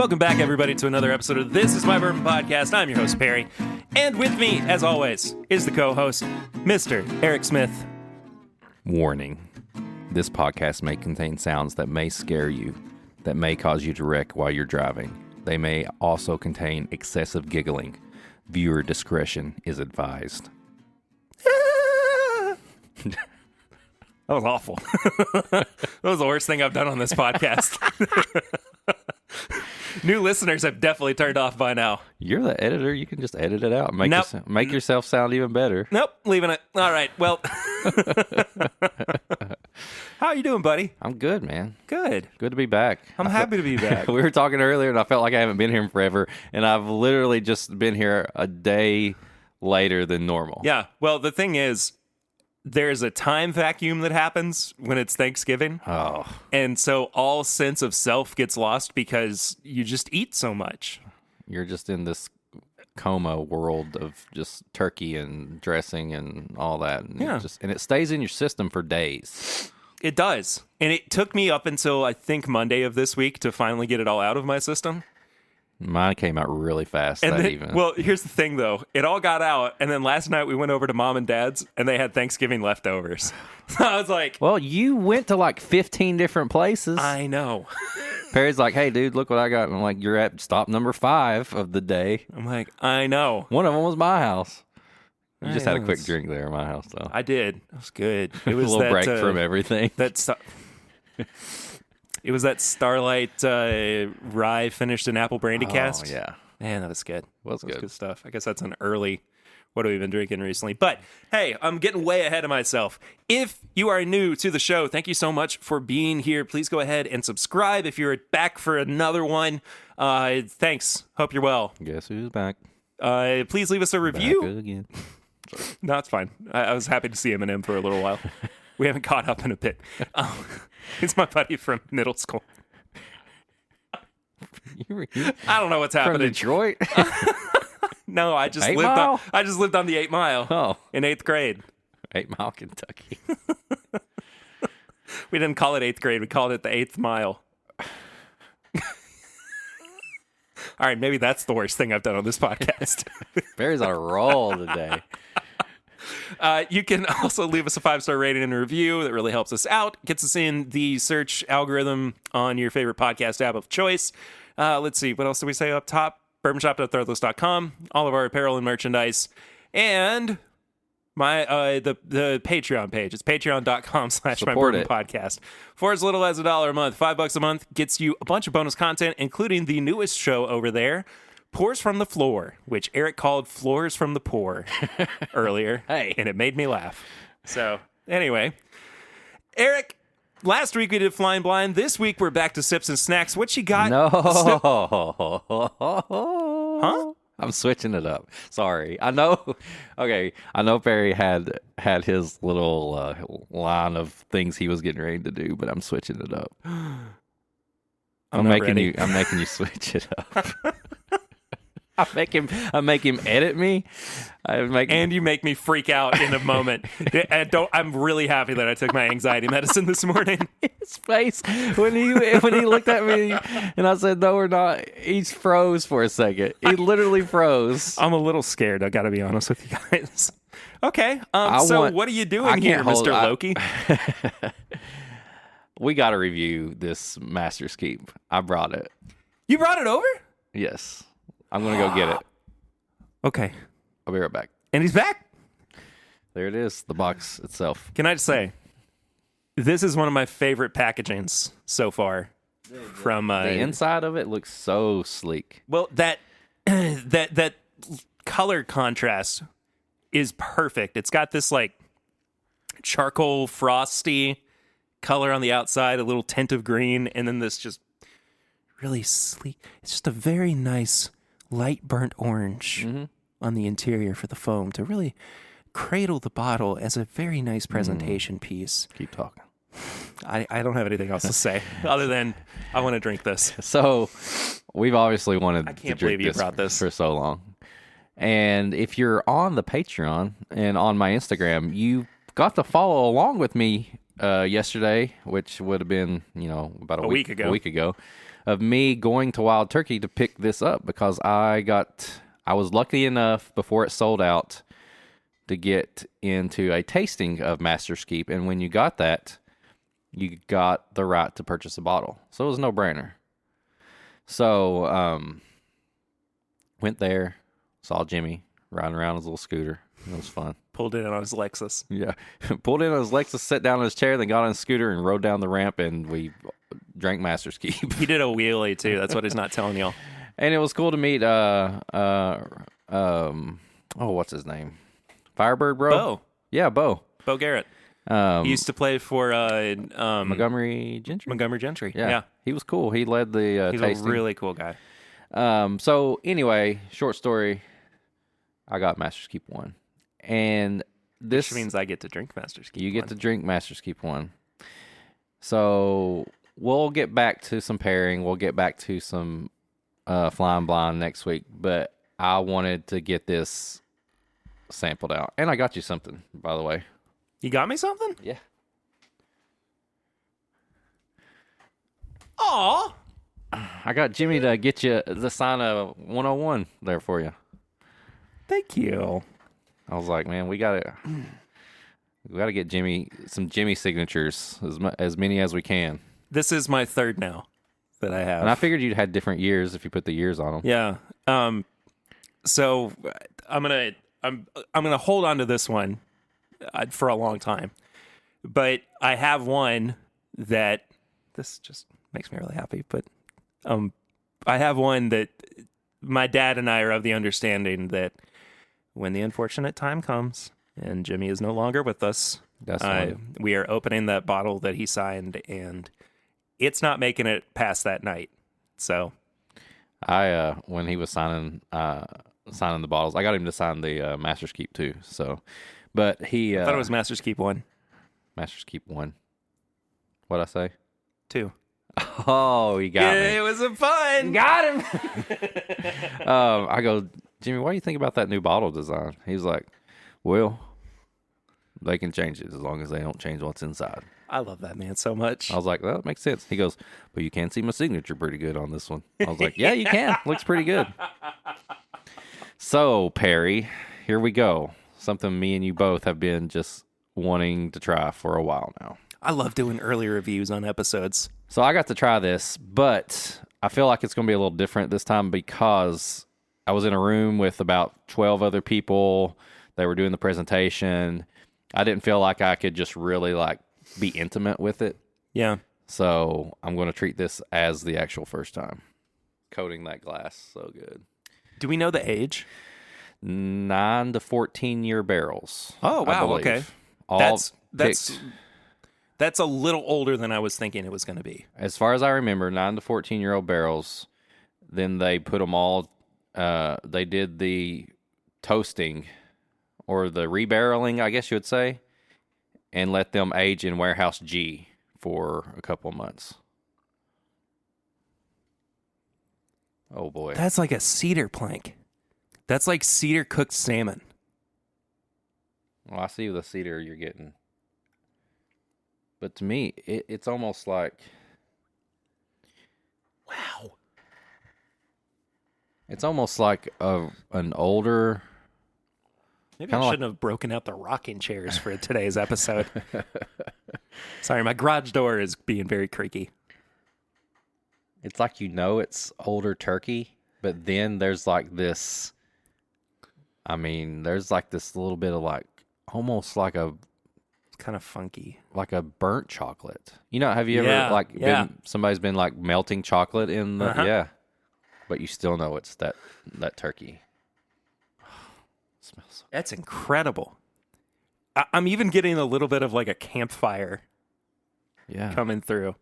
Welcome back, everybody, to another episode of This Is My Bourbon Podcast. I'm your host, Perry. And with me, as always, is the co-host, Mr. Eric Smith. Warning. This podcast may contain sounds that may scare you, that may cause you to wreck while you're driving. They may also contain excessive giggling. Viewer discretion is advised. That was awful. That was the worst thing I've done on this podcast. New listeners have definitely turned off by now. You're the editor. You can just edit it out. Make yourself sound even better. Nope, leaving it. All right, well. How are you doing, buddy? I'm good, man. Good. Good to be back. I'm happy to be back. We were talking earlier, and I felt like I haven't been here in forever, and I've literally just been here a day later than normal. Yeah, well, the thing is, there's a time vacuum that happens when it's Thanksgiving. Oh. And so all sense of self gets lost because you just eat so much. You're just in this coma world of just turkey and dressing and all that. And yeah. It stays in your system for days. It does. And it took me up until, I think, Monday of this week to finally get it all out of my system. Mine came out really fast and that then, evening. Well, here's the thing, though. It all got out, and then last night we went over to Mom and Dad's, and they had Thanksgiving leftovers. So I was like... Well, you went to like 15 different places. I know. Perry's like, hey, dude, look what I got. And I'm like, you're at stop number 5 of the day. I'm like, I know. One of them was my house. You just had a quick drink there at my house, though. I did. It was good. It was a little break from everything. It was that Starlight rye finished in apple brandy cask. Oh, yeah. Man, that was good. Was good stuff. I guess that's an early, what have we been drinking recently? But, hey, I'm getting way ahead of myself. If you are new to the show, thank you so much for being here. Please go ahead and subscribe if you're back for another one. Thanks. Hope you're well. Guess who's back? Please leave us a review. Back again. No, it's fine. I was happy to see Eminem for a little while. We haven't caught up in a bit. He's my buddy from middle school. I don't know what's happening. From Detroit? No, I just 8 lived Mile? on the 8 Mile in 8th grade. 8 Mile, Kentucky. We didn't call it 8th grade. We called it the 8th Mile. All right, maybe that's the worst thing I've done on this podcast. Barry's on a roll today. You can also leave us a 5-star rating and a review. That really helps us out. Gets us in the search algorithm on your favorite podcast app of choice. Let's see. What else did we say up top? Bourbonshop.threadless.com. All of our apparel and merchandise. And my the Patreon page. It's patreon.com/mybourbonpodcast. For as little as $1 a month, $5 a month gets you a bunch of bonus content, including the newest show over there, Pours from the Floor, which Eric called Floors from the Pour earlier. Hey. And it made me laugh. So, anyway. Eric, last week we did Flying Blind. This week we're back to Sips and Snacks. What you got? No. Huh? I'm switching it up. Sorry. I know. Okay. I know Perry had his little line of things he was getting ready to do, but I'm switching it up. I'm making you switch it up. I make him edit me. And you make me freak out in a moment. I'm really happy that I took my anxiety medicine this morning. His face when he looked at me and I said, "No, we're not." He froze for a second. He literally froze. I'm a little scared. I got to be honest with you guys. Okay. What are you doing here, Mr. Loki? We got to review this Master's Keep. I brought it. You brought it over? Yes. I'm going to go get it. Okay. I'll be right back. And he's back. There it is, the box itself. Can I just say, this is one of my favorite packagings so far. From the inside of it looks so sleek. Well, that color contrast is perfect. It's got this like charcoal frosty color on the outside, a little tint of green, and then this just really sleek. It's just a very nice light burnt orange on the interior for the foam to really cradle the bottle as a very nice presentation piece. Keep talking. I don't have anything else to say other than I want to drink this. So we've obviously wanted to drink you brought this for so long. And if you're on the Patreon and on my Instagram, you got to follow along with me yesterday, which would have been, about a week ago. of me going to Wild Turkey to pick this up because I was lucky enough before it sold out to get into a tasting of Master's Keep. And when you got that, you got the right to purchase a bottle. So it was a no-brainer. So, went there, saw Jimmy riding around his little scooter. It was fun. Pulled in on his Lexus. Yeah. Pulled in on his Lexus, sat down in his chair, then got on his scooter and rode down the ramp, and we drank Master's Keep. He did a wheelie, too. That's what he's not telling y'all. And it was cool to meet, what's his name? Firebird Bro? Bo. Yeah, Bo. Bo Garrett. He used to play for Montgomery Gentry? Montgomery Gentry. Yeah. Yeah. He was cool. He led the He's tasting. a really cool guy. So anyway, short story, I got Master's Keep 1. And this Which means I get to drink Master's Keep. You get to drink Master's Keep 1. So we'll get back to some pairing. We'll get back to some Flying Blind next week. But I wanted to get this sampled out. And I got you something, by the way. You got me something? Yeah. Aw. I got Jimmy to get you the sign of 101 there for you. Thank you. I was like, man, we gotta get Jimmy some Jimmy signatures, as many as we can. This is my third now that I have. And I figured you'd had different years if you put the years on them. Yeah. So I'm gonna hold on to this one for a long time, but I have one that this just makes me really happy. But I have one that my dad and I are of the understanding that when the unfortunate time comes and Jimmy is no longer with us, we are opening that bottle that he signed, and it's not making it past that night. So I when he was signing the bottles, I got him to sign the Master's Keep too. So, but he I thought it was Master's Keep 1. Master's Keep 1. What'd I say? 2. Oh, he got me. It was a fun. Got him. I go, Jimmy, what do you think about that new bottle design? He's like, well, they can change it as long as they don't change what's inside. I love that man so much. I was like, well, that makes sense. He goes, but you can see my signature pretty good on this one. I was like, yeah, you can. Looks pretty good. So, Perry, here we go. Something me and you both have been just wanting to try for a while now. I love doing early reviews on episodes. So I got to try this, but I feel like it's going to be a little different this time because I was in a room with about 12 other people. They were doing the presentation. I didn't feel like I could just really be intimate with it. Yeah. So I'm going to treat this as the actual first time. Coating that glass so good. Do we know the age? 9 to 14 year barrels. Oh, wow. Okay. All That's a little older than I was thinking it was going to be. As far as I remember, 9 to 14-year-old barrels. Then they put them all. They did the toasting or the rebarreling, I guess you would say, and let them age in Warehouse G for a couple of months. Oh boy, That's like a cedar plank. That's like cedar cooked salmon. well, I see the cedar you're getting. But to me, it's almost like... Wow. It's almost like an older... Maybe I shouldn't have broken out the rocking chairs for today's episode. Sorry, my garage door is being very creaky. It's like it's older turkey, but then there's like this... there's like this little bit of almost like a... Kind of funky. Like a burnt chocolate. Have you ever somebody's been melting chocolate in the yeah. But you still know it's that turkey. Smells so That's incredible. I'm even getting a little bit of a campfire coming through.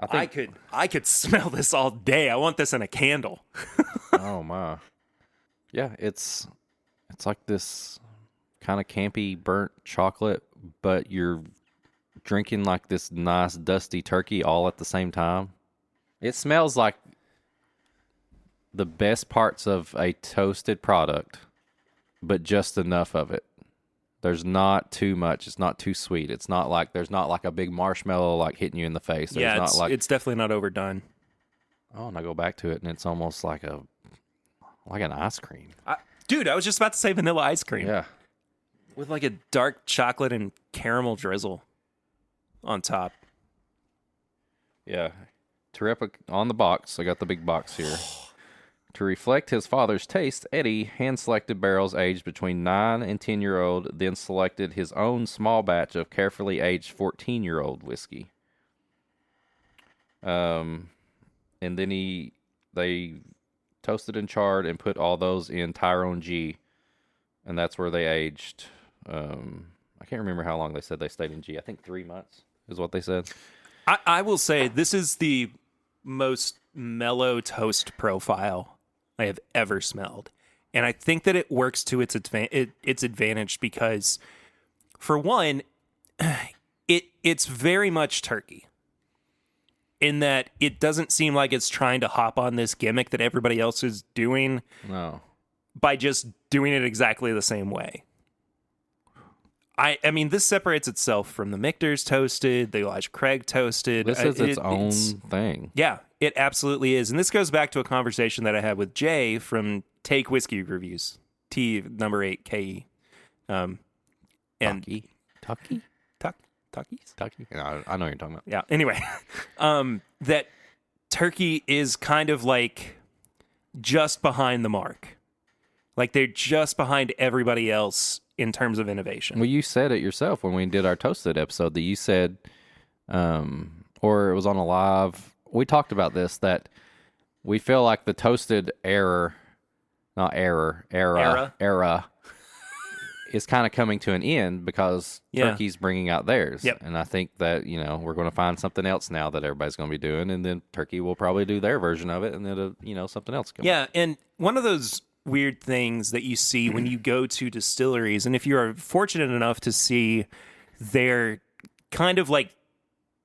I could smell this all day. I want this in a candle. Oh my. Yeah, it's like this kind of campy burnt chocolate, but you're drinking this nice dusty turkey all at the same time. It smells like the best parts of a toasted product, but just enough of it. There's not too much. It's not too sweet. It's not there's not a big marshmallow hitting you in the face. There's it's definitely not overdone. Oh, and I go back to it, and it's almost like an ice cream. Dude, I was just about to say vanilla ice cream. Yeah. With like a dark chocolate and caramel drizzle on top. Yeah. On the box, I got the big box here. To reflect his father's taste, Eddie hand-selected barrels aged between 9 and 10-year-old, then selected his own small batch of carefully aged 14-year-old whiskey. And then they toasted and charred and put all those in Tyrone G, and that's where they aged. I can't remember how long they said they stayed in G. I think 3 months is what they said. I will say this is the most mellow toast profile I have ever smelled. And I think that it works to its advantage because, for one, it's very much turkey. In that it doesn't seem like it's trying to hop on this gimmick that everybody else is doing. No. By just doing it exactly the same way. I mean, this separates itself from the Michter's Toasted, the Elijah Craig Toasted. This is its own thing. Yeah, it absolutely is. And this goes back to a conversation that I had with Jay from Take Whiskey Reviews, T number 8 KE. And Tucky? Tuckies? Tucky? I know what you're talking about. Yeah. Anyway, that turkey is kind of like just behind the mark. Like they're just behind everybody else in terms of innovation. Well, you said it yourself when we did our Toasted episode that you said, or it was on a live, we talked about this, that we feel like the Toasted era is kind of coming to an end because Turkey's bringing out theirs. Yep. And I think that, we're going to find something else now that everybody's going to be doing, and then Turkey will probably do their version of it, and then, something else comes. Yeah, and one of those weird things that you see when you go to distilleries, and if you're fortunate enough to see their kind of like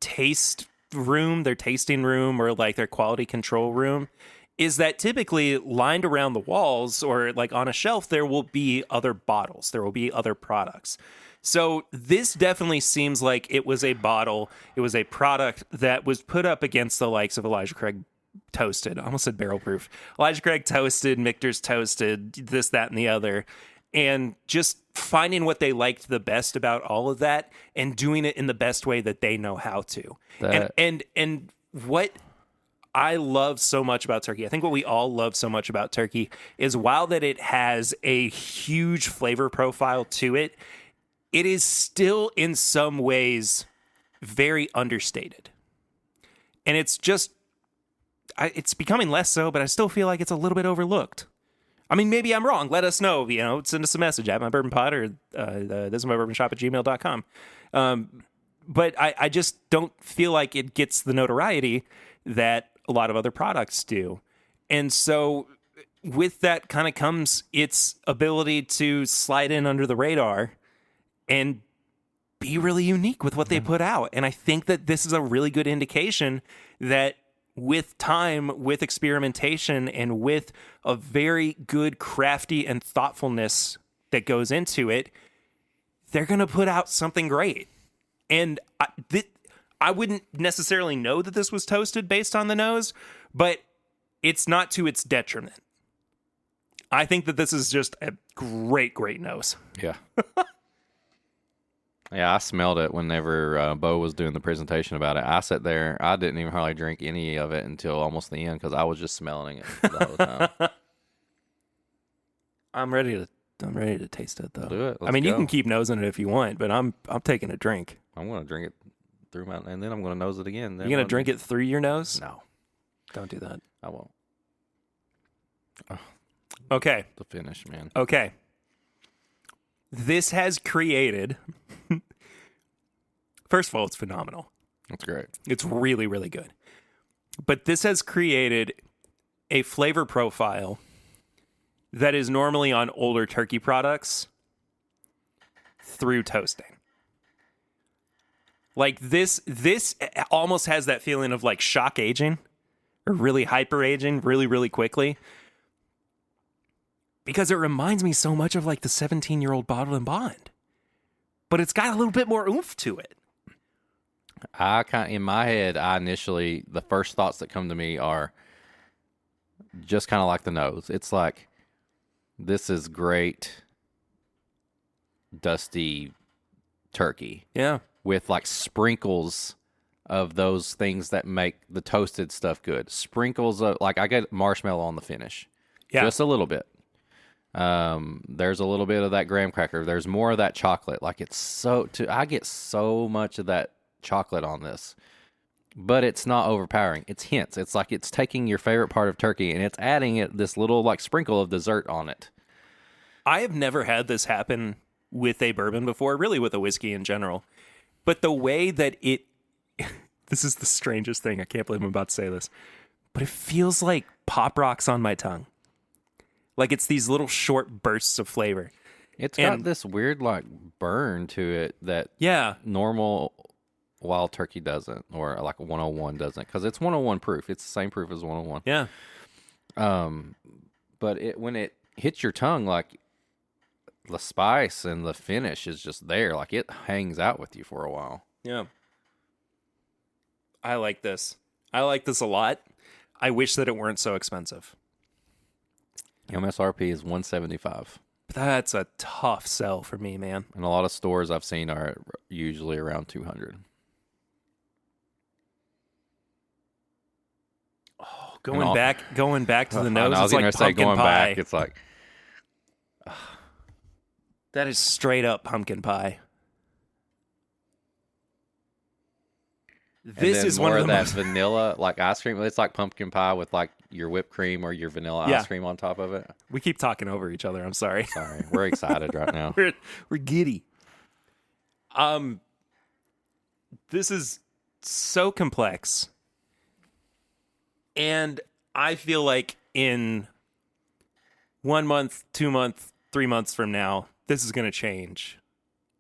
tasting room, or like their quality control room, is that typically lined around the walls or like on a shelf, there will be other bottles, there will be other products. So this definitely seems like it was a product that was put up against the likes of Elijah Craig Toasted. I almost said barrel proof. Elijah Craig Toasted, Michter's Toasted, this, that, and the other. And just finding what they liked the best about all of that and doing it in the best way that they know how to. And what I love so much about turkey, I think what we all love so much about turkey is while that it has a huge flavor profile to it, it is still in some ways very understated. And it's just, it's becoming less so, but I still feel like it's a little bit overlooked. I mean, maybe I'm wrong. Let us know. Send us a message at mybourbonpod or thisismybourbonshop@gmail.com. But I just don't feel like it gets the notoriety that a lot of other products do. And so with that kind of comes its ability to slide in under the radar and be really unique with what they put out. And I think that this is a really good indication that with time, with experimentation, and with a very good crafty and thoughtfulness that goes into it, they're going to put out something great. And I wouldn't necessarily know that this was toasted based on the nose, but it's not to its detriment. I think that this is just a great, great nose. Yeah. Yeah, I smelled it whenever Bo was doing the presentation about it. I sat there. I didn't even hardly drink any of it until almost the end because I was just smelling it the whole time. I'm ready to taste it though. Do it. I mean, you can keep nosing it if you want, but I'm taking a drink. I'm going to drink it through my, and then I'm going to nose it again. You're going to drink it through your nose? No. Don't do that. I won't. Okay. The finish, man. Okay. This has created... First of all, it's phenomenal. That's great. It's really, really good. But this has created a flavor profile that is normally on older turkey products through toasting. Like this almost has that feeling of like shock aging or really hyper aging really, really quickly. Because it reminds me so much of like the 17-year-old Bottled and Bond. But it's got a little bit more oomph to it. In my head, the first thoughts that come to me are just kind of like the nose. It's like, this is great, dusty turkey. Yeah. With like sprinkles of those things that make the toasted stuff good. Sprinkles of, like, I get marshmallow on the finish. Yeah. Just a little bit. There's a little bit of that graham cracker. There's more of that chocolate. Like, I get so much of that chocolate on this. But it's not overpowering. It's hints. It's like it's taking your favorite part of turkey and it's adding this little like sprinkle of dessert on it. I have never had this happen with a bourbon before, really with a whiskey in general. But the way that this is the strangest thing. I can't believe I'm about to say this. But it feels like Pop Rocks on my tongue. Like it's these little short bursts of flavor. It's got this weird like burn to it that normal wild turkey doesn't, or like a 101 doesn't, because it's 101 proof. It's the same proof as 101. Yeah. But when it hits your tongue, like the spice and the finish is just there. Like it hangs out with you for a while. Yeah. I like this. I like this a lot. I wish that it weren't so expensive. MSRP is $175. That's a tough sell for me, man. And a lot of stores I've seen are usually around $200. Oh, going back to the nose. I was going to say going pie. back. It's like that is straight up pumpkin pie. This is more one of of the that most vanilla, like ice cream. It's like pumpkin pie with like your whipped cream or your vanilla ice cream on top of it. We keep talking over each other. I'm sorry. Sorry, we're excited right now. We're giddy. This is so complex, and I feel like in 1 month, 2 months, 3 months from now, this is going to change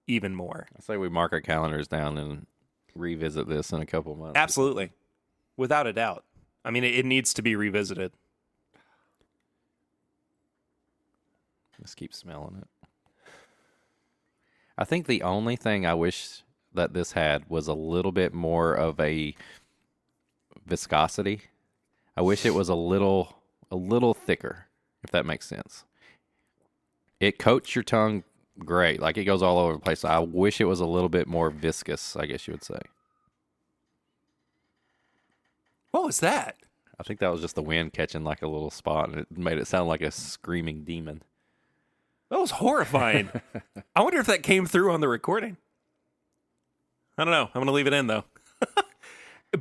even more. I say we mark our calendars down and revisit this in a couple of months. Absolutely. Without a doubt. I mean, it needs to be revisited. Just keep smelling it. I think the only thing I wish that this had was a little bit more of a viscosity. I wish it was a little thicker, if that makes sense. It coats your tongue great. Like it goes all over the place. I wish it was a little bit more viscous, I guess you would say. What was that? I think that was just the wind catching like a little spot, and it made it sound like a screaming demon. That was horrifying. I wonder if that came through on the recording. I don't know. I'm going to leave it in, though.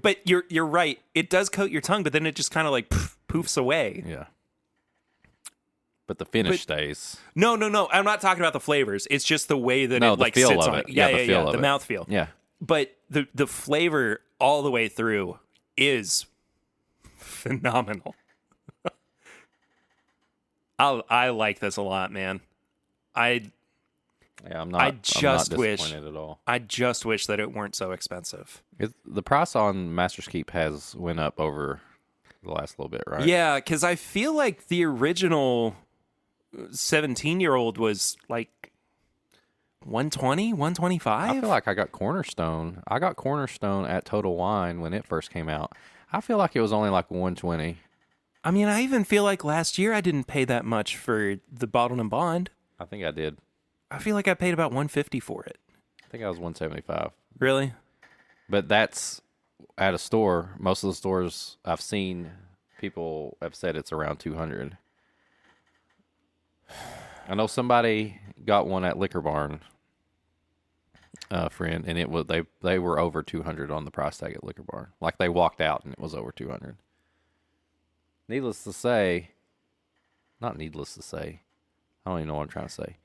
But you're right. It does coat your tongue, but then it just kind of like poofs away. Yeah. But the finish stays. No. I'm not talking about the flavors. It's just the way that it like feel sits of on it. it. Yeah, the feel of the it. mouthfeel. Yeah. But the flavor all the way through is phenomenal. I like this a lot, man. I'm not disappointed at all. I just wish that it weren't so expensive. The price on Master's Keep has went up over the last little bit, right? Yeah, because I feel like the original 17-year-old was like 120, 125. I feel like I got Cornerstone. At Total Wine when it first came out. I feel like it was only like 120. I mean, I even feel like last year I didn't pay that much for the Bottled and Bond. I think I did. I feel like I paid about $150 for it. I think I was 175. Really? But that's at a store. Most of the stores I've seen, people have said it's around 200. I know somebody got one at Liquor Barn, friend, and it was they were over 200 on the price tag at Liquor Barn. Like they walked out and it was over 200. Needless to say, not needless to say, I don't even know what I'm trying to say.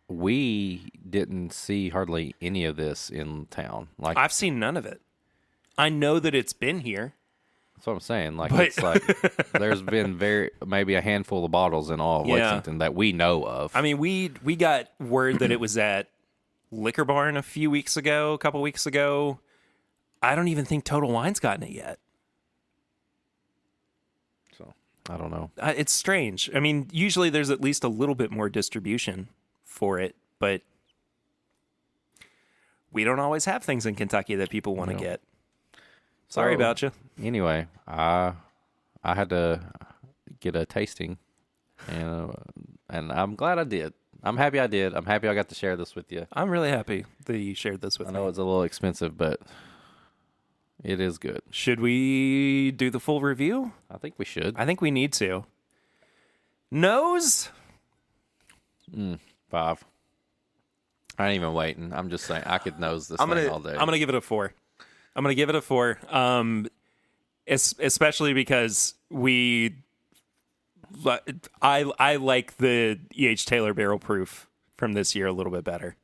We didn't see hardly any of this in town. Like I've seen none of it. I know that it's been here. That's what I'm saying. Like it's like there's been maybe a handful of bottles in all of Lexington that we know of. I mean, we got word that it was at Liquor Barn a couple weeks ago. I don't even think Total Wine's gotten it yet. So I don't know. It's strange. I mean, usually there's at least a little bit more distribution for it, but we don't always have things in Kentucky that people want to get. Sorry about you. Anyway, I I had to get a tasting, and I'm glad I did. I'm happy I did. I'm happy I got to share this with you. I'm really happy that you shared this with I me. know it's a little expensive, but it is good. Should we do the full review? I think we should. I think we need to. Nose? 5. I ain't even waiting. I'm just saying I could nose this thing all day. I'm gonna give it a 4. I'm gonna give it a 4. Especially because I like the E.H. Taylor barrel proof from this year a little bit better,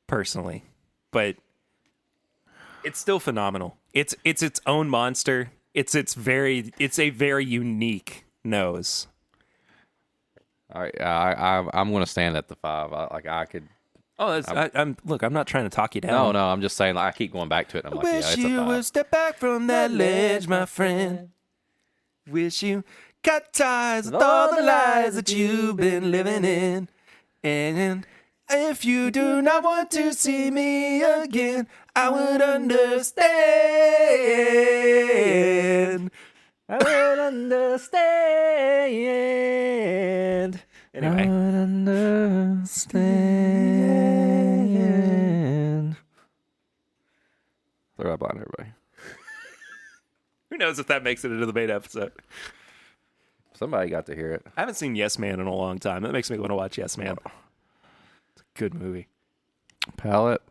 personally, but it's still phenomenal. It's its own monster. It's a very unique nose. All right, I'm going to stand at the 5. I could. Oh, I'm not trying to talk you down. No, I'm just saying. I keep going back to it. And I'm like, Wish yeah, it's a you 5. would step back from that ledge, my friend. Wish you cut ties with all the lies that you've been living in. And if you do not want to see me again, I would understand. I would understand. Anyway. I would understand. Throw up on everybody. Who knows if that makes it into the main episode? Somebody got to hear it. I haven't seen Yes Man in a long time. That makes me want to watch Yes Man. It's a good movie. Palette.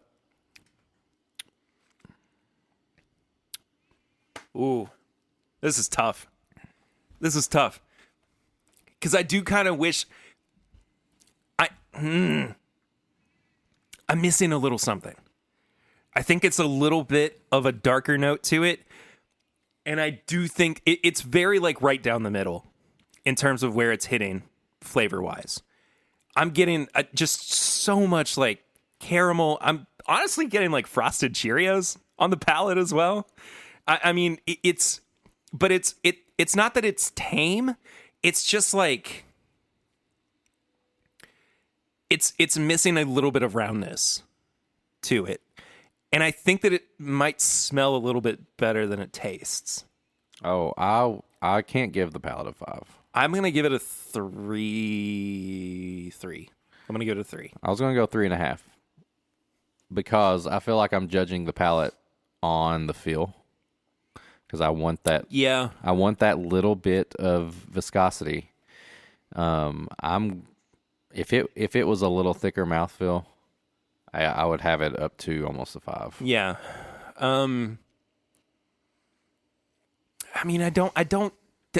Ooh. This is tough. Because I do kind of wish... I'm missing a little something. I think it's a little bit of a darker note to it. And I do think it's very like right down the middle in terms of where it's hitting flavor-wise. I'm getting just so much like caramel. I'm honestly getting like frosted Cheerios on the palate as well. I mean, it's not that it's tame. It's just like it's missing a little bit of roundness to it. And I think that it might smell a little bit better than it tastes. Oh, I can't give the palette a 5. I'm going to give it a 3. I'm going to give it a 3. I was going to go 3.5 because I feel like I'm judging the palette on the feel because I want that. Yeah. I want that little bit of viscosity. If it was a little thicker mouthfeel, I would have it up to almost a 5. Yeah. I mean, I don't,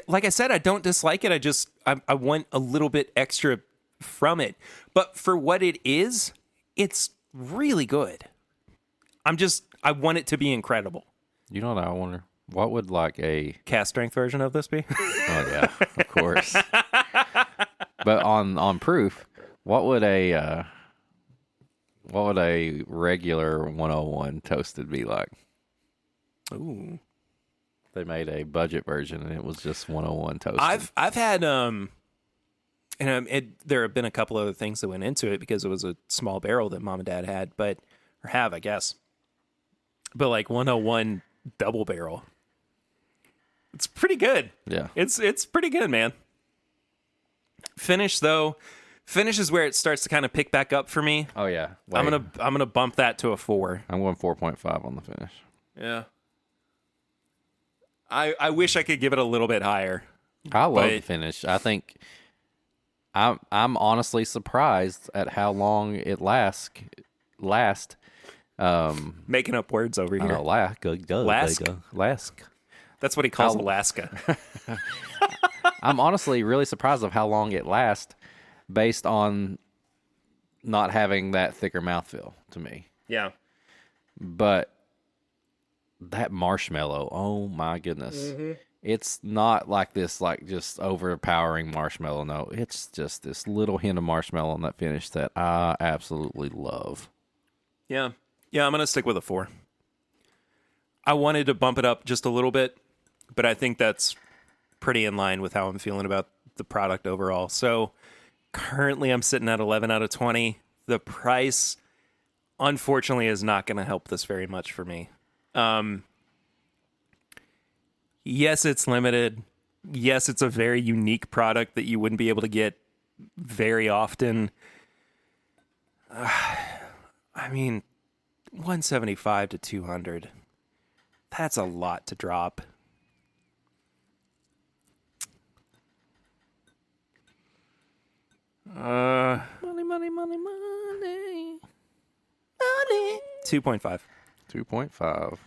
like I said, I don't dislike it. I want a little bit extra from it. But for what it is, it's really good. I want it to be incredible. You know what I wonder? What would like a Cast strength version of this be? Oh yeah, of course. But on proof, what would a regular 101 toasted be like? Ooh. They made a budget version and it was just 101 toasted. I've had there have been a couple other things that went into it because it was a small barrel that mom and dad had, I guess. But like 101 double barrel. It's pretty good. Yeah. It's pretty good, man. Finish is where it starts to kind of pick back up for me. Oh yeah. I'm gonna bump that to a 4. I'm going 4.5 on the finish. Yeah. I wish I could give it a little bit higher. I love the finish. I think I'm honestly surprised at how long it lasts. Making up words over here. Lask. That's what he calls Alaska. I'm honestly really surprised of how long it lasts based on not having that thicker mouthfeel to me. Yeah. But that marshmallow, oh my goodness. Mm-hmm. It's not like this, like just overpowering marshmallow. No, it's just this little hint of marshmallow on that finish that I absolutely love. Yeah. Yeah, I'm going to stick with a 4. I wanted to bump it up just a little bit, but I think that's pretty in line with how I'm feeling about the product overall. So currently I'm sitting at 11 out of 20. The price, unfortunately, is not going to help this very much for me. Yes, it's limited. yes, it's a very unique product that you wouldn't be able to get very often. I mean, 175 to 200. That's a lot to drop. Money, money, money, money. Money. 2.5. 2.5.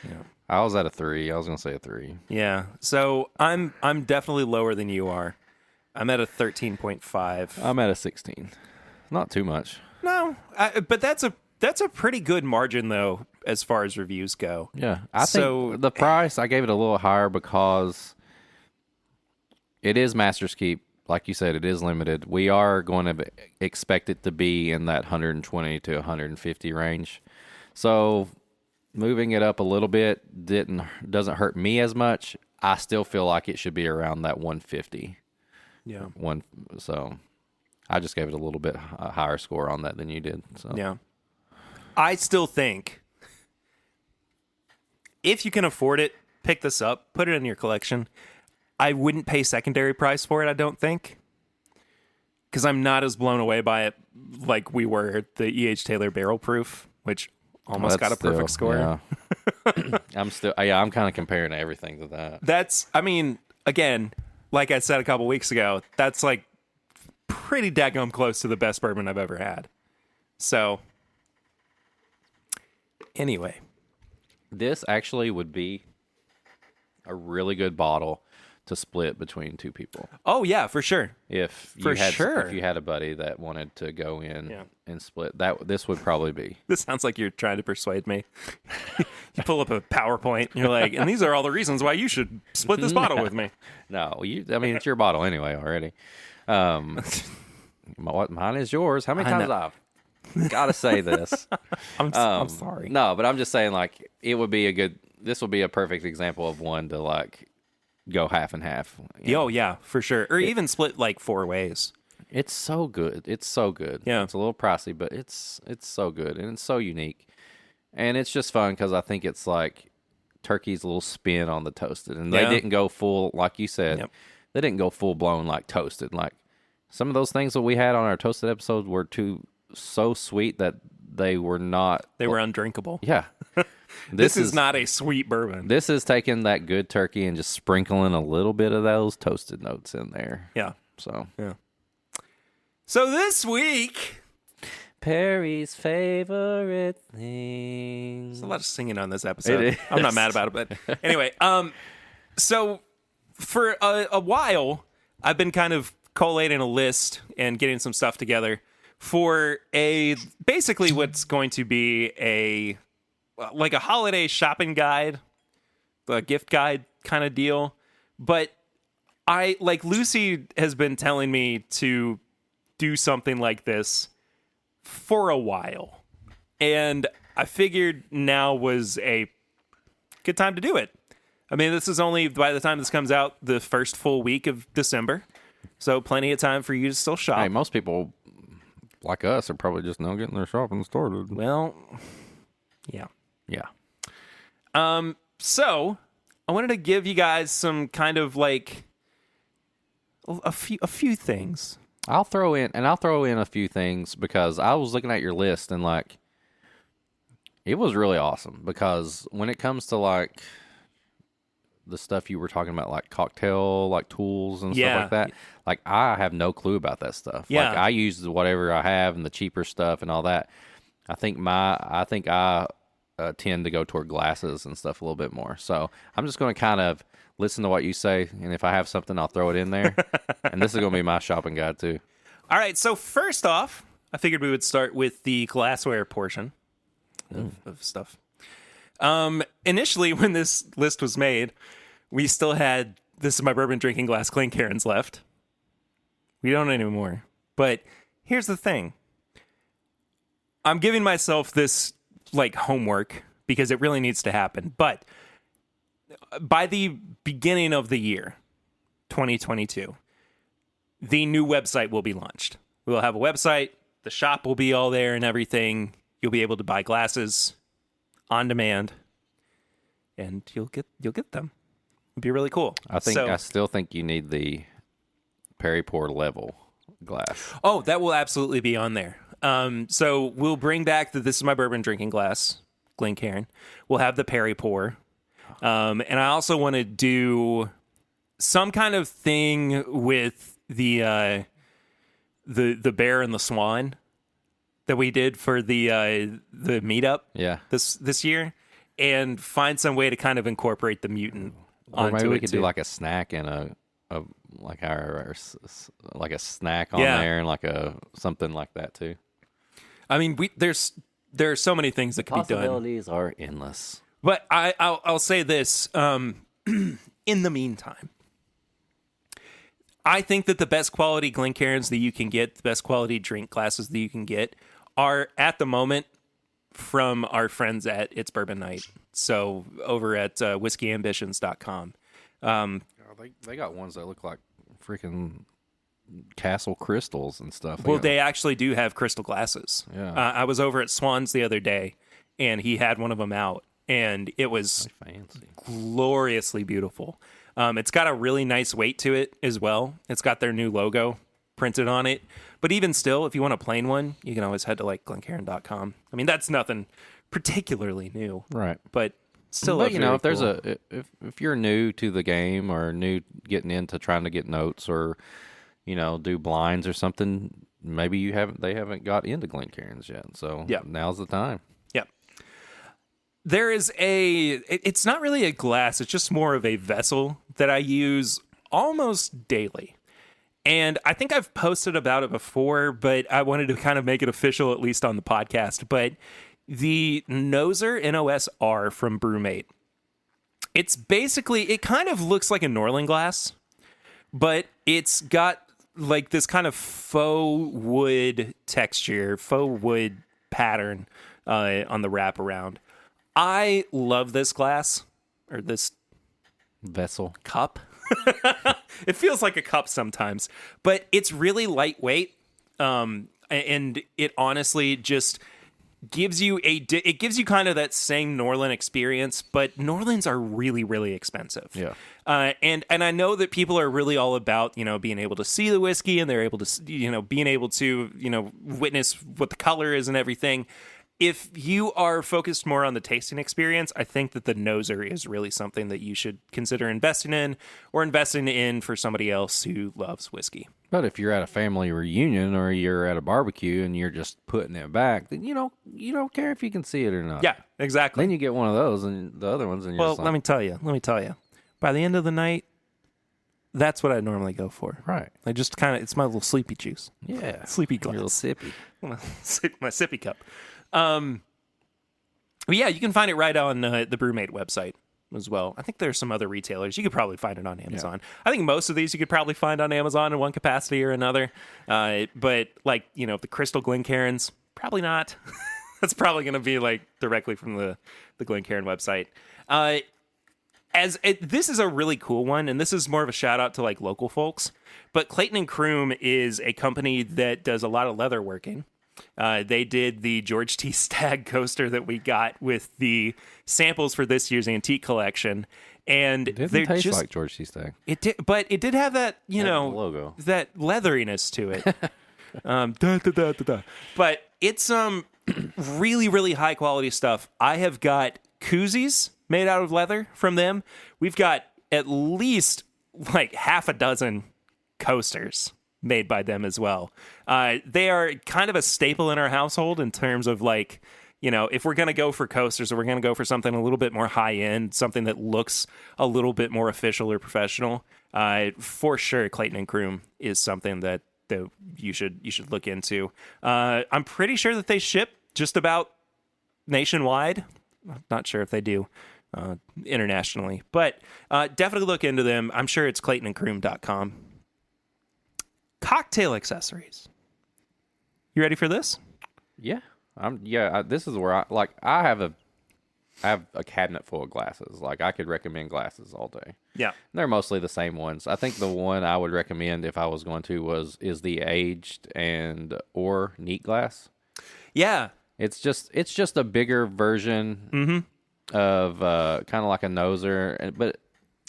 Yeah. I was at a 3. I was going to say a 3. Yeah. So I'm definitely lower than you are. I'm at a 13.5. I'm at a 16. Not too much. No, but that's a pretty good margin though, as far as reviews go. Yeah. I think the price, I gave it a little higher because it is Master's Keep. Like you said, it is limited. We are going to expect it to be in that 120 to 150 range. So moving it up a little bit doesn't hurt me as much. I still feel like it should be around that 150. Yeah. So I just gave it a little bit higher score on that than you did. So Yeah. I still think if you can afford it, pick this up, put it in your collection. I wouldn't pay secondary price for it, I don't think. Because I'm not as blown away by it like we were at the E.H. Taylor Barrel Proof, which almost got a perfect score. Yeah. I'm kind of comparing everything to that. That's, I mean, again, like I said a couple weeks ago, that's like pretty daggum close to the best bourbon I've ever had. So, anyway. This actually would be a really good bottle to split between two people. Oh, yeah, for sure. If For you had sure. if you had a buddy that wanted to go in Yeah. and split, this would probably be. This sounds like you're trying to persuade me. You pull up a PowerPoint, and you're like, and these are all the reasons why you should split this bottle with me. No, it's your bottle anyway already. Mine is yours. How many times I've got to say this? I'm sorry. No, but I'm just saying, like, this would be a perfect example of one to, like, go half and half. Oh, yeah, for sure. Or even split like 4 ways. It's so good. It's so good. Yeah. It's a little pricey, but it's so good, and it's so unique. And it's just fun because I think it's like turkey's little spin on the toasted. And they didn't go full, like you said, they didn't go full blown like toasted. Like some of those things that we had on our toasted episodes were so sweet that they were not. They were undrinkable. Yeah. This is not a sweet bourbon. This is taking that good turkey and just sprinkling a little bit of those toasted notes in there. Yeah. So this week, Perry's favorite thing. there's a lot of singing on this episode. It is. I'm not mad about it, but anyway, so for a while, I've been kind of collating a list and getting some stuff together for basically what's going to be a holiday shopping guide, a gift guide kind of deal. But Lucy has been telling me to do something like this for a while. And I figured now was a good time to do it. I mean, this is only, by the time this comes out, the first full week of December. So plenty of time for you to still shop. Hey, most people like us are probably just now getting their shopping started. Well, yeah. Yeah. So I wanted to give you guys some kind of like a few things. I'll throw in a few things because I was looking at your list and like it was really awesome because when it comes to like the stuff you were talking about, like cocktail, like tools and stuff like that, like I have no clue about that stuff. Yeah. Like I use whatever I have and the cheaper stuff and all that. I think I tend to go toward glasses and stuff a little bit more. So I'm just going to kind of listen to what you say, and if I have something, I'll throw it in there. And this is going to be my shopping guide too. All right. So first off, I figured we would start with the glassware portion of stuff. Initially, when this list was made, we still had "This is my bourbon drinking glass" clean Karens left. We don't anymore. But here's the thing. I'm giving myself this like homework because it really needs to happen. But by the beginning of the year, 2022, the new website will be launched. We'll have a website. The shop will be all there and everything. You'll be able to buy glasses on demand, and you'll get them. It'd be really cool. I still think you need the Perry Pour level glass. Oh, that will absolutely be on there. So we'll bring back the This Is My Bourbon drinking glass, Glencairn. We'll have the Perry Pour. And I also want to do some kind of thing with the bear and the swan that we did for the meetup this year, and find some way to kind of incorporate the mutant or onto maybe we it could too. do like a snack and a like a snack on there and like a something like that too. I mean, there are so many things that could be done. Possibilities are endless. But I'll say this. In the meantime, I think that the best quality Glencairns that you can get, the best quality drink glasses that you can get, are at the moment from our friends at It's Bourbon Night. So over at whiskeyambitions.com. They got ones that look like freaking castle crystals and stuff. They actually do have crystal glasses. Yeah. I was over at Swan's the other day, and he had one of them out, and it was fancy, gloriously beautiful. It's got a really nice weight to it as well. It's got their new logo printed on it. But even still, if you want a plain one, you can always head to like Glencairn.com. I mean, that's nothing particularly new, right? But still, but if there's if you're new to the game or new getting into trying to get notes or do blinds or something, maybe they haven't got into Glencairns yet. So now's the time. Yeah. There is it's not really a glass, it's just more of a vessel that I use almost daily. And I think I've posted about it before, but I wanted to kind of make it official, at least on the podcast. But the Noser NOSR from Brewmate, it's basically, it kind of looks like a Norland glass, but it's got like this kind of faux wood texture, faux wood pattern on the wraparound. I love this glass, or this vessel cup. It feels like a cup sometimes, but it's really lightweight, and it honestly just gives you it gives you kind of that same Norland experience, but Norlands are really, really expensive. Yeah. And I know that people are really all about, being able to see the whiskey, and they're able to, being able to, witness what the color is and everything. If you are focused more on the tasting experience, I think that the Noser is really something that you should consider investing in, or investing in for somebody else who loves whiskey. But if you're at a family reunion or you're at a barbecue and you're just putting it back, then you don't care if you can see it or not. Yeah, exactly. Then you get one of those and the other ones, and you're just like, let me tell you. By the end of the night, that's what I normally go for. Right. I just kind of, it's my little sleepy juice. Yeah. Sleepy glass. Your little sippy. My sippy cup. But yeah, you can find it right on the Brewmate website as well. I think there's some other retailers. You could probably find it on Amazon. Yeah. I think most of these you could probably find on Amazon in one capacity or another. But like, the Crystal Glencairns, probably not. That's probably going to be like directly from the Glencairn website. This is a really cool one, and this is more of a shout out to like local folks. But Clayton and Croom is a company that does a lot of leather working. They did the George T. Stagg coaster that we got with the samples for this year's antique collection, and it didn't taste like George T. Stagg. It did, but it did have that logo, that leatheriness to it. But it's really, really high quality stuff. I have got koozies made out of leather from them. We've got at least like half a dozen coasters made by them as well. They are kind of a staple in our household in terms of like, if we're going to go for coasters, or we're going to go for something a little bit more high end, something that looks a little bit more official or professional, for sure Clayton and Croom is something that you should look into. I'm pretty sure that they ship just about nationwide. I'm not sure if they do internationally, but definitely look into them. I'm sure it's claytonandcroom.com. Cocktail accessories. You ready for this? Yeah. This is where I have a cabinet full of glasses. Like, I could recommend glasses all day. Yeah. They're mostly the same ones. I think the one I would recommend if I was going to is the aged or neat glass. Yeah. It's just a bigger version of kind of like a Noser, but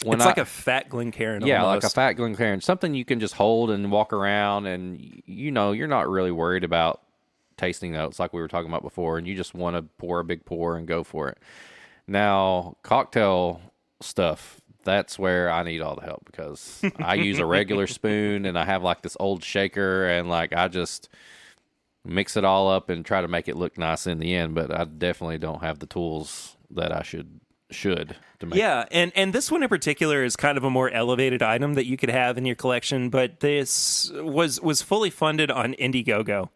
when It's like a fat Glencairn. yeah, almost. like a fat Glencairn, something you can just hold and walk around, and you're not really worried about tasting notes like we were talking about before, and you just want to pour a big pour and go for it. Now, cocktail stuff, that's where I need all the help because I use a regular spoon and I have like this old shaker, and like I just mix it all up and try to make it look nice in the end, but I definitely don't have the tools that I should to make. Yeah, and this one in particular is kind of a more elevated item that you could have in your collection, but this was fully funded on Indiegogo,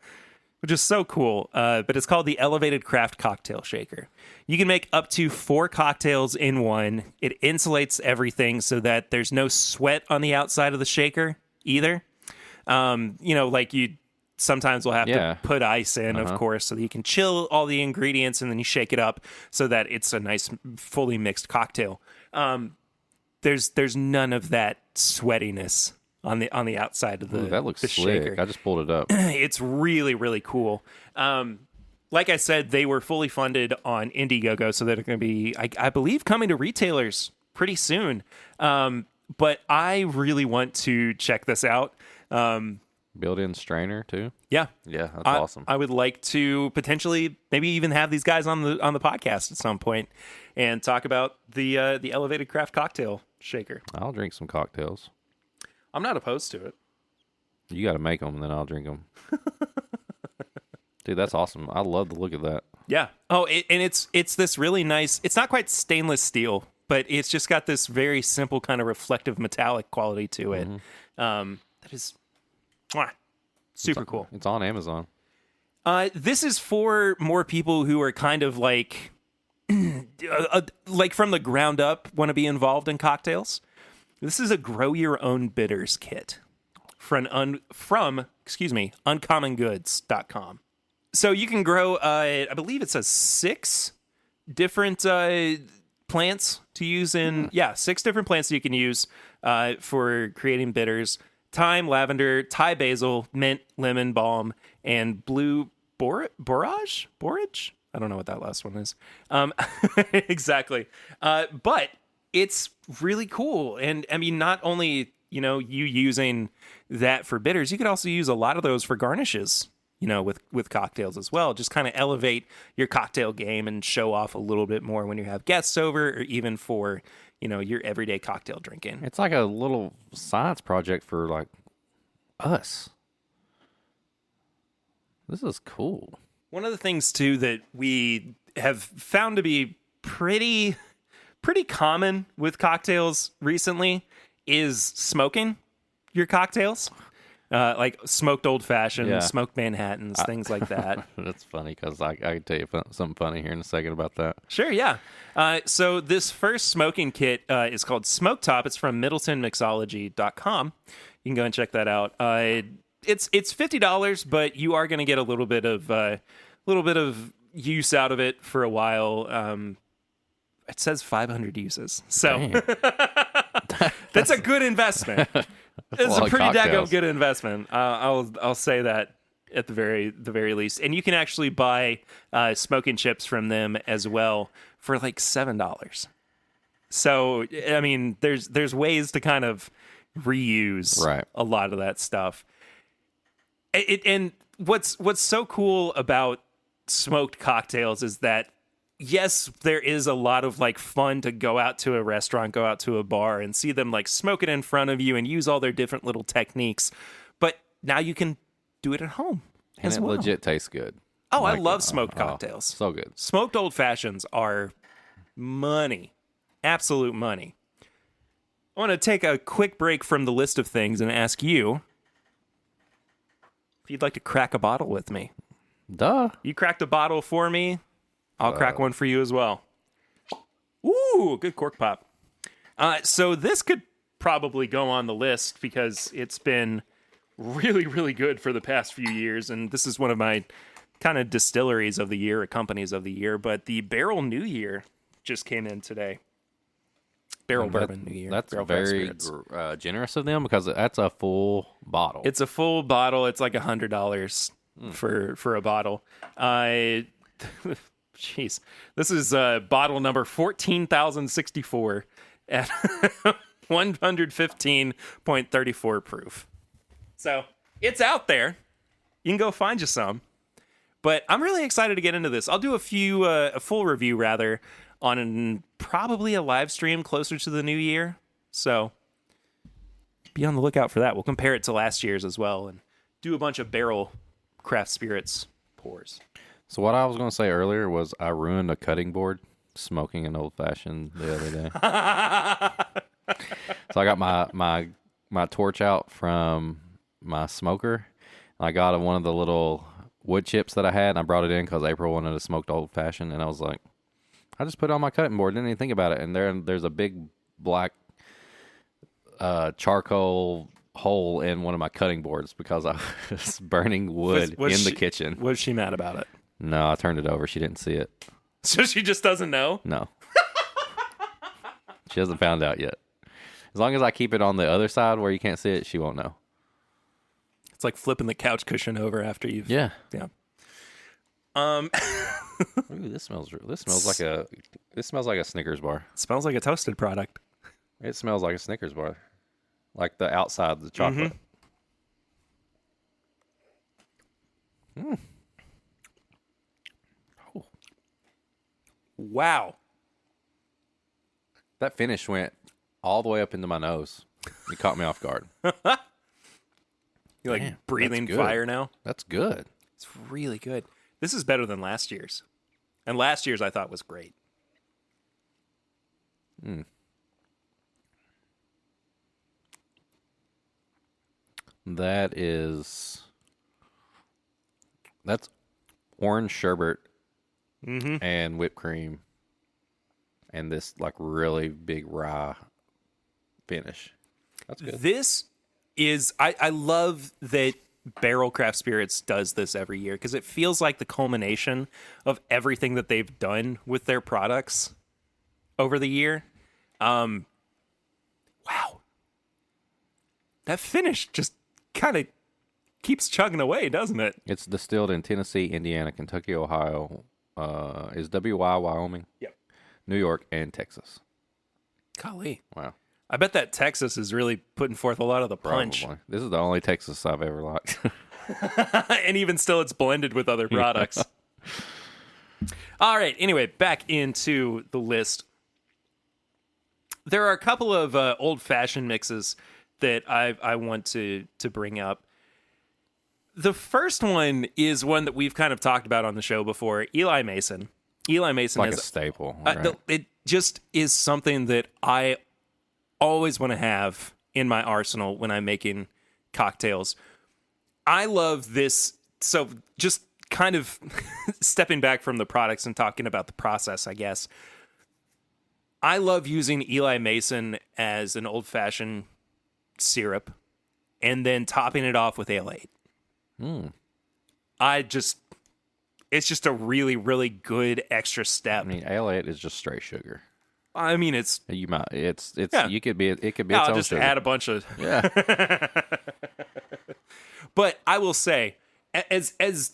which is so cool. But it's called the Elevated Craft Cocktail Shaker. You can make up to 4 cocktails in one. It insulates everything so that there's no sweat on the outside of the shaker either. Like you sometimes we'll have to put ice in, of course, so that you can chill all the ingredients and then you shake it up so that it's a nice, fully mixed cocktail. There's none of that sweatiness on the outside of the that looks the slick. shaker. I just pulled it up. It's really, really cool. Like I said, they were fully funded on Indiegogo, so they're going to be, I believe, coming to retailers pretty soon. But I really want to check this out. Built-in strainer too. Yeah, that's awesome. I would like to potentially maybe even have these guys on the podcast at some point and talk about the Elevated Craft Cocktail Shaker. I'll drink some cocktails. I'm not opposed to it. You got to make them, and then I'll drink them. Dude, that's awesome. I love the look of that. Yeah. Oh, and it's this really nice. It's not quite stainless steel, but it's just got this very simple kind of reflective metallic quality to it. That is super cool. It's on Amazon. This is for more people who are kind of like from the ground up want to be involved in cocktails. This is a grow your own bitters kit from uncommongoods.com. So you can grow, I believe it says 6 different plants to use in, 6 different plants that you can use for creating bitters. Thyme, lavender, Thai basil, mint, lemon balm, and blue borage? Borage? I don't know what that last one is. Exactly. But it's really cool. And I mean, not only, you using that for bitters, you could also use a lot of those for garnishes, with cocktails as well. Just kind of elevate your cocktail game and show off a little bit more when you have guests over, or even for, your everyday cocktail drinking. It's like a little science project for like us. This is cool. One of the things too that we have found to be pretty common with cocktails recently is smoking your cocktails. Like smoked old fashioned, smoked Manhattans, things like that. That's funny because I can tell you something funny here in a second about that. Sure, yeah. So this first smoking kit is called Smoke Top. It's from MiddletonMixology.com. You can go and check that out. It's $50, but you are going to get a little bit of use out of it for a while. It says 500 uses, so that's a good investment. It's a pretty daggone good investment. I'll say that at the very least. And you can actually buy smoking chips from them as well for like $7. So I mean, there's ways to kind of reuse a lot of that stuff. And what's so cool about smoked cocktails is that, yes, there is a lot of like fun to go out to a restaurant, go out to a bar and see them like smoke it in front of you and use all their different little techniques. But now you can do it at home and it legit tastes good. Oh, I love smoked cocktails. So good. Smoked old fashions are money. Absolute money. I want to take a quick break from the list of things and ask you if you'd like to crack a bottle with me. Duh. You cracked a bottle for me. I'll crack one for you as well. Ooh, good cork pop. So this could probably go on the list because it's been really, really good for the past few years. And this is one of my kind of distilleries of the year, or companies of the year. But the Barrel New Year just came in today. Barrel Bourbon New Year. That's very generous of them because that's a full bottle. It's a full bottle. It's like $100 for a bottle. Jeez. This is bottle number 14,064. at 115.34 proof. So it's out there. You can go find you some. But I'm really excited to get into this. I'll do a full review rather on probably a live stream closer to the new year. So be on the lookout for that. We'll compare it to last year's as well and do a bunch of barrel craft spirits pours. So what I was going to say earlier was I ruined a cutting board smoking an old fashioned the other day. So I got my torch out from my smoker. I got one of the little wood chips that I had, and I brought it in because April wanted a smoked old fashioned, and I was like, I just put it on my cutting board, didn't even think about it, and there's a big black charcoal hole in one of my cutting boards because I was burning wood in the kitchen. Was she mad about it? No, I turned it over. She didn't see it. So she just doesn't know? No. She hasn't found out yet. As long as I keep it on the other side where you can't see it, she won't know. It's like flipping the couch cushion over after you've... Yeah. Yeah. Ooh, this smells like a Snickers bar. It smells like a toasted product. It smells like a Snickers bar. Like the outside of the chocolate. Mm-hmm. Oh. Wow. That finish went all the way up into my nose. It caught me off guard. You're like Man, breathing fire now? That's good. It's really good. This is better than last year's. And last year's I thought was great. That's orange sherbet and whipped cream and this like really big rye finish. That's good. This is, I love that Barrel Craft Spirits does this every year because it feels like the culmination of everything that they've done with their products over the year. Wow. That finish just kind of keeps chugging away, doesn't it? It's distilled in Tennessee, Indiana, Kentucky, Ohio, is WY, Wyoming, Yep. New York, and Texas. Golly. Wow. I bet that Texas is really putting forth a lot of the punch. Probably. This is the only Texas I've ever liked. And even still, it's blended with other products. All right. Anyway, back into the list. There are a couple of old-fashioned mixes that I want to bring up. The first one is one that we've kind of talked about on the show before. Eli Mason. Eli Mason like is a staple. Right? It just is something that I always want to have in my arsenal when I'm making cocktails. I love this. So just kind of stepping back from the products and talking about the process, I guess. I love using Eli Mason as an old-fashioned syrup and then topping it off with Ale 8. It's just a really, really good extra step. I mean, Ale 8 is just straight sugar. I mean, it's You might it's Yeah. it could be its I'll own just sugar. add a bunch of. Yeah. But I will say, as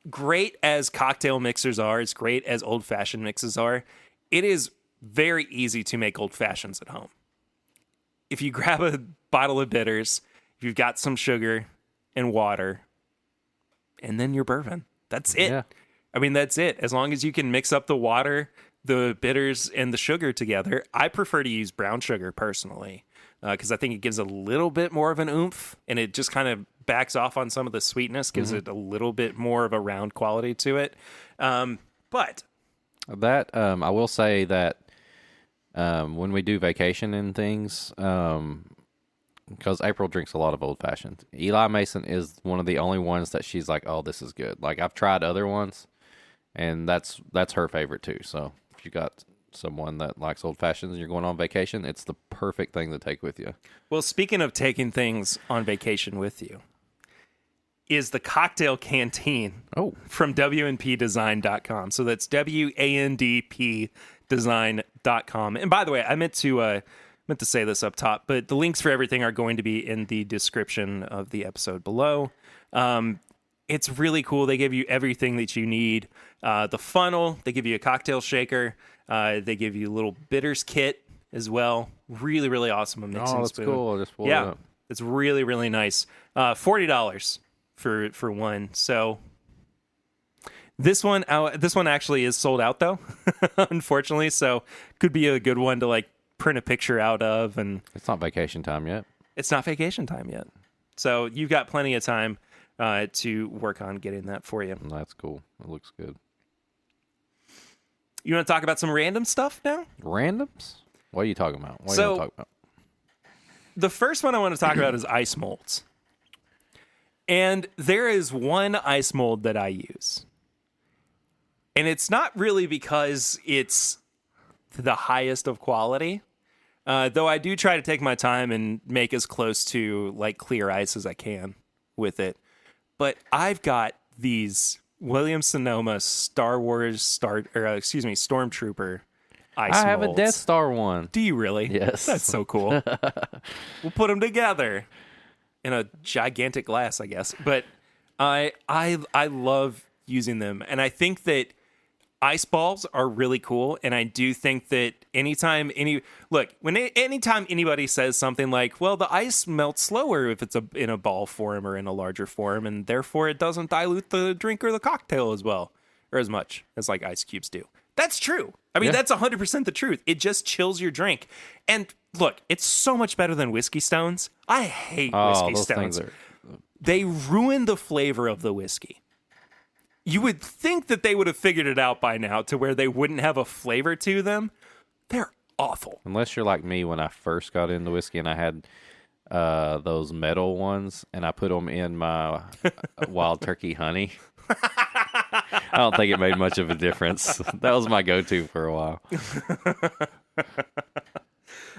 great as cocktail mixers are, as great as old fashioned mixes are, it is very easy to make old fashions at home. If you grab a bottle of bitters, if you've got some sugar and water, and then your bourbon. That's it. Yeah. I mean, that's it. As long as you can mix up the water, the bitters, and the sugar together. I prefer to use brown sugar personally because I think it gives a little bit more of an oomph, and it just kind of backs off on some of the sweetness, gives it a little bit more of a round quality to it. But That I will say that when we do vacation and things, because April drinks a lot of old fashions, Eli Mason is one of the only ones that she's like, oh, this is good. Like I've tried other ones, and that's her favorite too. So if you got someone that likes old fashions and you're going on vacation, it's the perfect thing to take with you. well, speaking of taking things on vacation with you, is the cocktail canteen from WNPdesign.com. So that's WANDP design.com. And by the way, I meant to say this up top, but the links for everything are going to be in the description of the episode below. It's really cool. They give you everything that you need. The funnel, they give you a cocktail shaker. They give you a little bitters kit as well. Really, really awesome a mixing Oh, that's spoon. cool. I just pulled it Yeah, up. it's really, really nice. $40 for one. So this one actually is sold out though, unfortunately. So could be a good one to like print a picture out of, and It's not vacation time yet. it's not vacation time yet. So you've got plenty of time to work on getting that for you. That's cool. It looks good. You want to talk about some random stuff now? Randoms? What are you talking about? What So- are you talking about? The first one I want to talk about is ice molds. And there is one ice mold that I use. And it's not really because it's the highest of quality, though I do try to take my time and make as close to like clear ice as I can with it. But I've got these Williams-Sonoma Stormtrooper ice I have a molds. Death Star one. Do you really? Yes. That's so cool. We'll put them together in a gigantic glass, I guess. But I love using them, and I think that ice balls are really cool. And I do think that anytime anybody says something like, "Well, the ice melts slower if it's in a ball form or in a larger form, and therefore it doesn't dilute the drink or the cocktail as well or as much as like ice cubes do." That's true. I mean, that's 100% the truth. It just chills your drink. And look, it's so much better than whiskey stones. I hate whiskey those stones. things are... They ruin the flavor of the whiskey. You would think that they would have figured it out by now to where they wouldn't have a flavor to them. They're awful. Unless you're like me when I first got into whiskey and I had those metal ones and I put them in my wild turkey honey. I don't think it made much of a difference. That was my go-to for a while.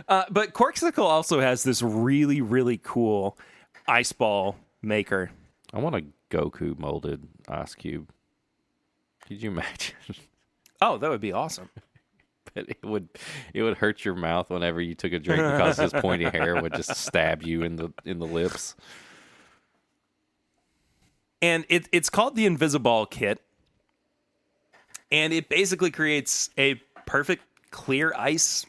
But Corksicle also has this really, really cool ice ball maker. I want a Goku molded ice cube. Could you imagine? Oh, that would be awesome. But it would hurt your mouth whenever you took a drink because his pointy hair would just stab you in the lips. And it's called the Invisiball Kit. And it basically creates a perfect clear ice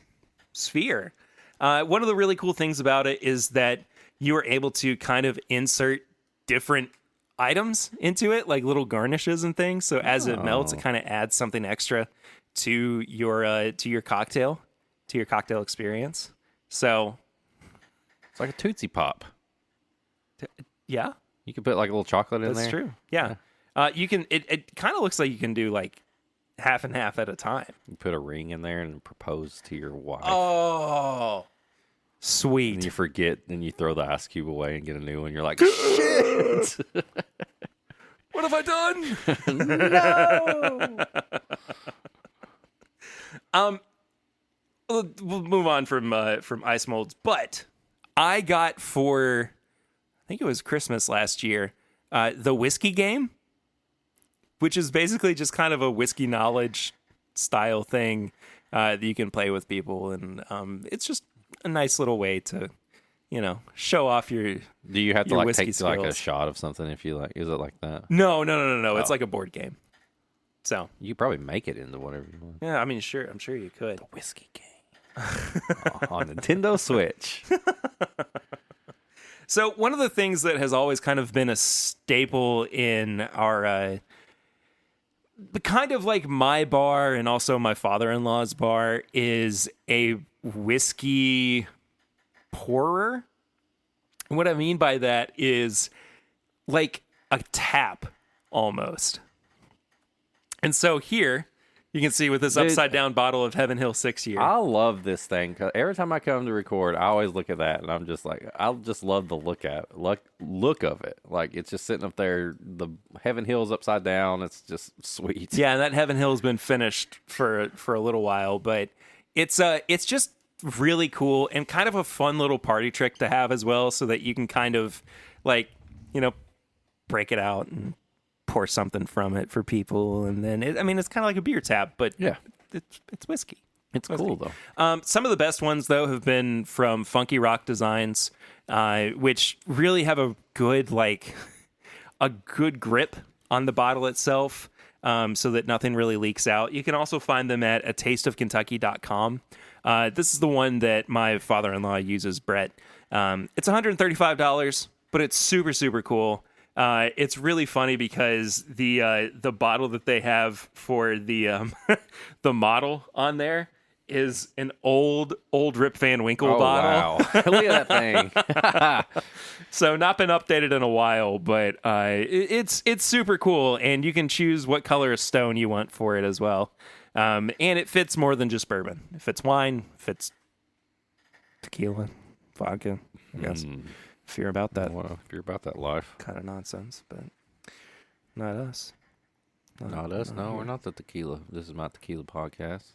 sphere. One of the really cool things about it is that you are able to kind of insert different items into it, like little garnishes and things. So as it melts, it kind of adds something extra to your cocktail experience. So It's like a Tootsie Pop. yeah, You could put like a little chocolate in there. that's true. Yeah. You can. It kind of looks like you can do like half and half at a time. You put a ring in there and propose to your wife. Oh, And sweet. you forget, then you throw the ice cube away and get a new one. You're like, shit! What have I done? No! We'll move on from ice molds, but I got I think it was Christmas last year, the whiskey game, which is basically just kind of a whiskey knowledge style thing that you can play with people, and it's just a nice little way to, show off your. Do you have to your like whiskey take like a skills. shot of something if you like? Is it like that? No. It's like a board game. So You could probably make it into whatever you want. yeah, I mean, sure, I'm sure you could. Whiskey game on Nintendo Switch. So one of the things that has always kind of been a staple in our, kind of like my bar and also my father-in-law's bar, is a whiskey pourer. And what I mean by that is like a tap almost. And so here you can see with this Dude, upside down bottle of Heaven Hill 6 year. I love this thing because every time I come to record, I always look at that and I'm just like, I just love the look of it. Like it's just sitting up there. The Heaven Hill's upside down. It's just sweet. Yeah, and that Heaven Hill's been finished for a little while, but it's just really cool and kind of a fun little party trick to have as well, so that you can kind of like, break it out and pour something from it for people, and then it's kind of like a beer tap, but Yeah. it's whiskey. It's cool though. Some of the best ones though have been from Funky Rock Designs, which really have a good grip on the bottle itself, so that nothing really leaks out. You can also find them at atasteofkentucky.com. This is the one that my father-in-law uses, Brett. It's $135, but it's super, super cool. It's really funny because the bottle that they have for the the model on there is an old Rip Van Winkle bottle. Wow. Look at that thing. So not been updated in a while, but it's super cool, and you can choose what color of stone you want for it as well. And it fits more than just bourbon. It fits wine, fits tequila, vodka, I guess. If you're about that. Well, if you're about that life. Kind of nonsense, but not us. Not us. No, we're not the tequila. This is my tequila podcast.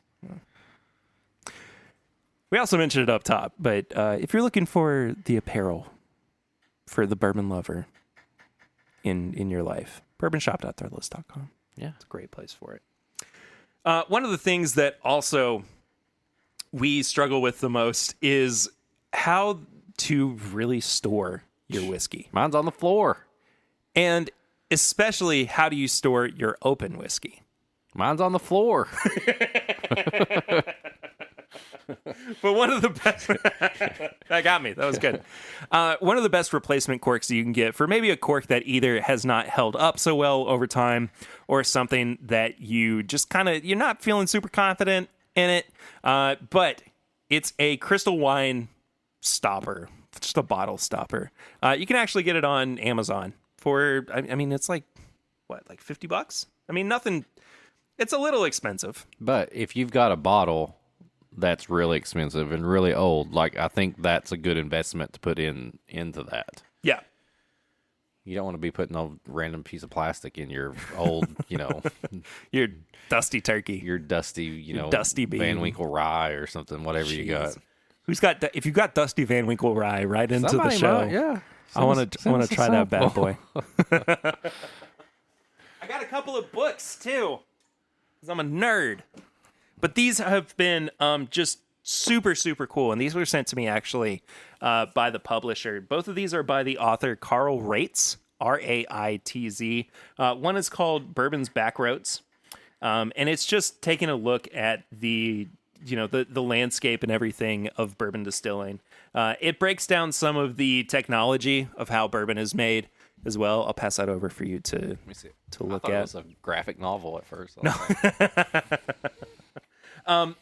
We also mentioned it up top, but if you're looking for the apparel for the bourbon lover in your life, bourbonshop.threadless.com. Yeah. It's a great place for it. One of the things that also we struggle with the most is how to really store your whiskey. Mine's on the floor. And especially, how do you store your open whiskey? Mine's on the floor. But one of the best... That got me. That was good. One of the best replacement corks that you can get for maybe a cork that either has not held up so well over time or something that you just kind of... You're not feeling super confident in it. But it's a crystal wine stopper. Just a bottle stopper. You can actually get it on Amazon for... I mean, it's like, what, like $50? I mean, nothing... It's a little expensive. But if you've got a bottle that's really expensive and really old, like, I think that's a good investment to put into that. Yeah. You don't want to be putting a random piece of plastic in your old, Your dusty turkey. your dusty, dusty bean. Van Winkle rye or something, whatever you got. Who's got? If you got Dusty Van Winkle rye right into Somebody the show, might, yeah. I want to try that bad boy. I got a couple of books too, because I'm a nerd. But these have been just super, super cool, and these were sent to me actually by the publisher. Both of these are by the author Carl Raitz, Raitz. One is called Bourbon's Backroads, and it's just taking a look at the landscape and everything of bourbon distilling. It breaks down some of the technology of how bourbon is made as well. I'll pass that over for you to look I thought at. it was a graphic novel at first.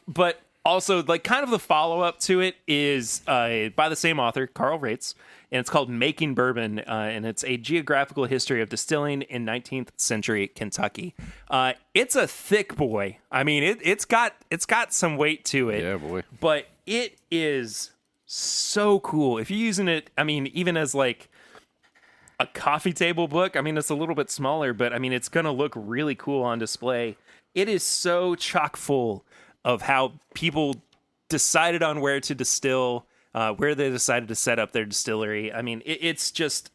But also, like, kind of the follow-up to it is by the same author, Carl Raitz, and it's called Making Bourbon, and it's a geographical history of distilling in 19th century Kentucky. It's a thick boy. I mean, it's got some weight to it. Yeah, boy. But it is so cool. If you're using it, I mean, even as like a coffee table book, I mean, it's a little bit smaller, but I mean, it's going to look really cool on display. It is so chock full of how people decided on where to distill, where they decided to set up their distillery. I mean, it's just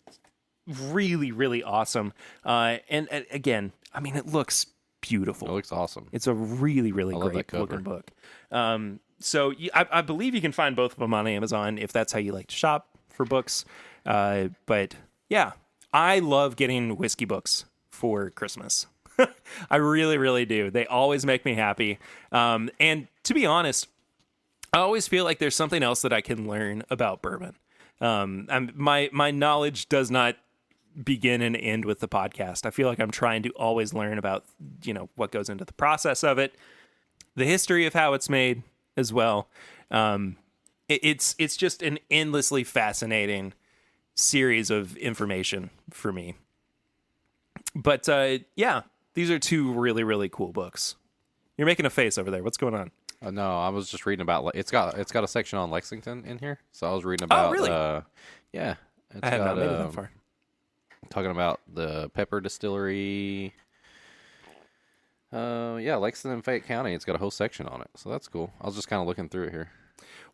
really, really awesome. And again, I mean, it looks beautiful. It looks awesome. It's a really, really great looking book. So I believe you can find both of them on Amazon if that's how you like to shop for books. But yeah, I love getting whiskey books for Christmas. I really, really do. They always make me happy. And to be honest, I always feel like there's something else that I can learn about bourbon. My knowledge does not begin and end with the podcast. I feel like I'm trying to always learn about, what goes into the process of it, the history of how it's made as well. It's just an endlessly fascinating series of information for me. But yeah, these are two really, really cool books. You're making a face over there. What's going on? No, I was just reading about. It's got a section on Lexington in here, so I was reading about. Oh, really? Yeah, I have not made it that far. Talking about the pepper distillery. Yeah, Lexington and Fayette County. It's got a whole section on it, so that's cool. I was just kind of looking through it here.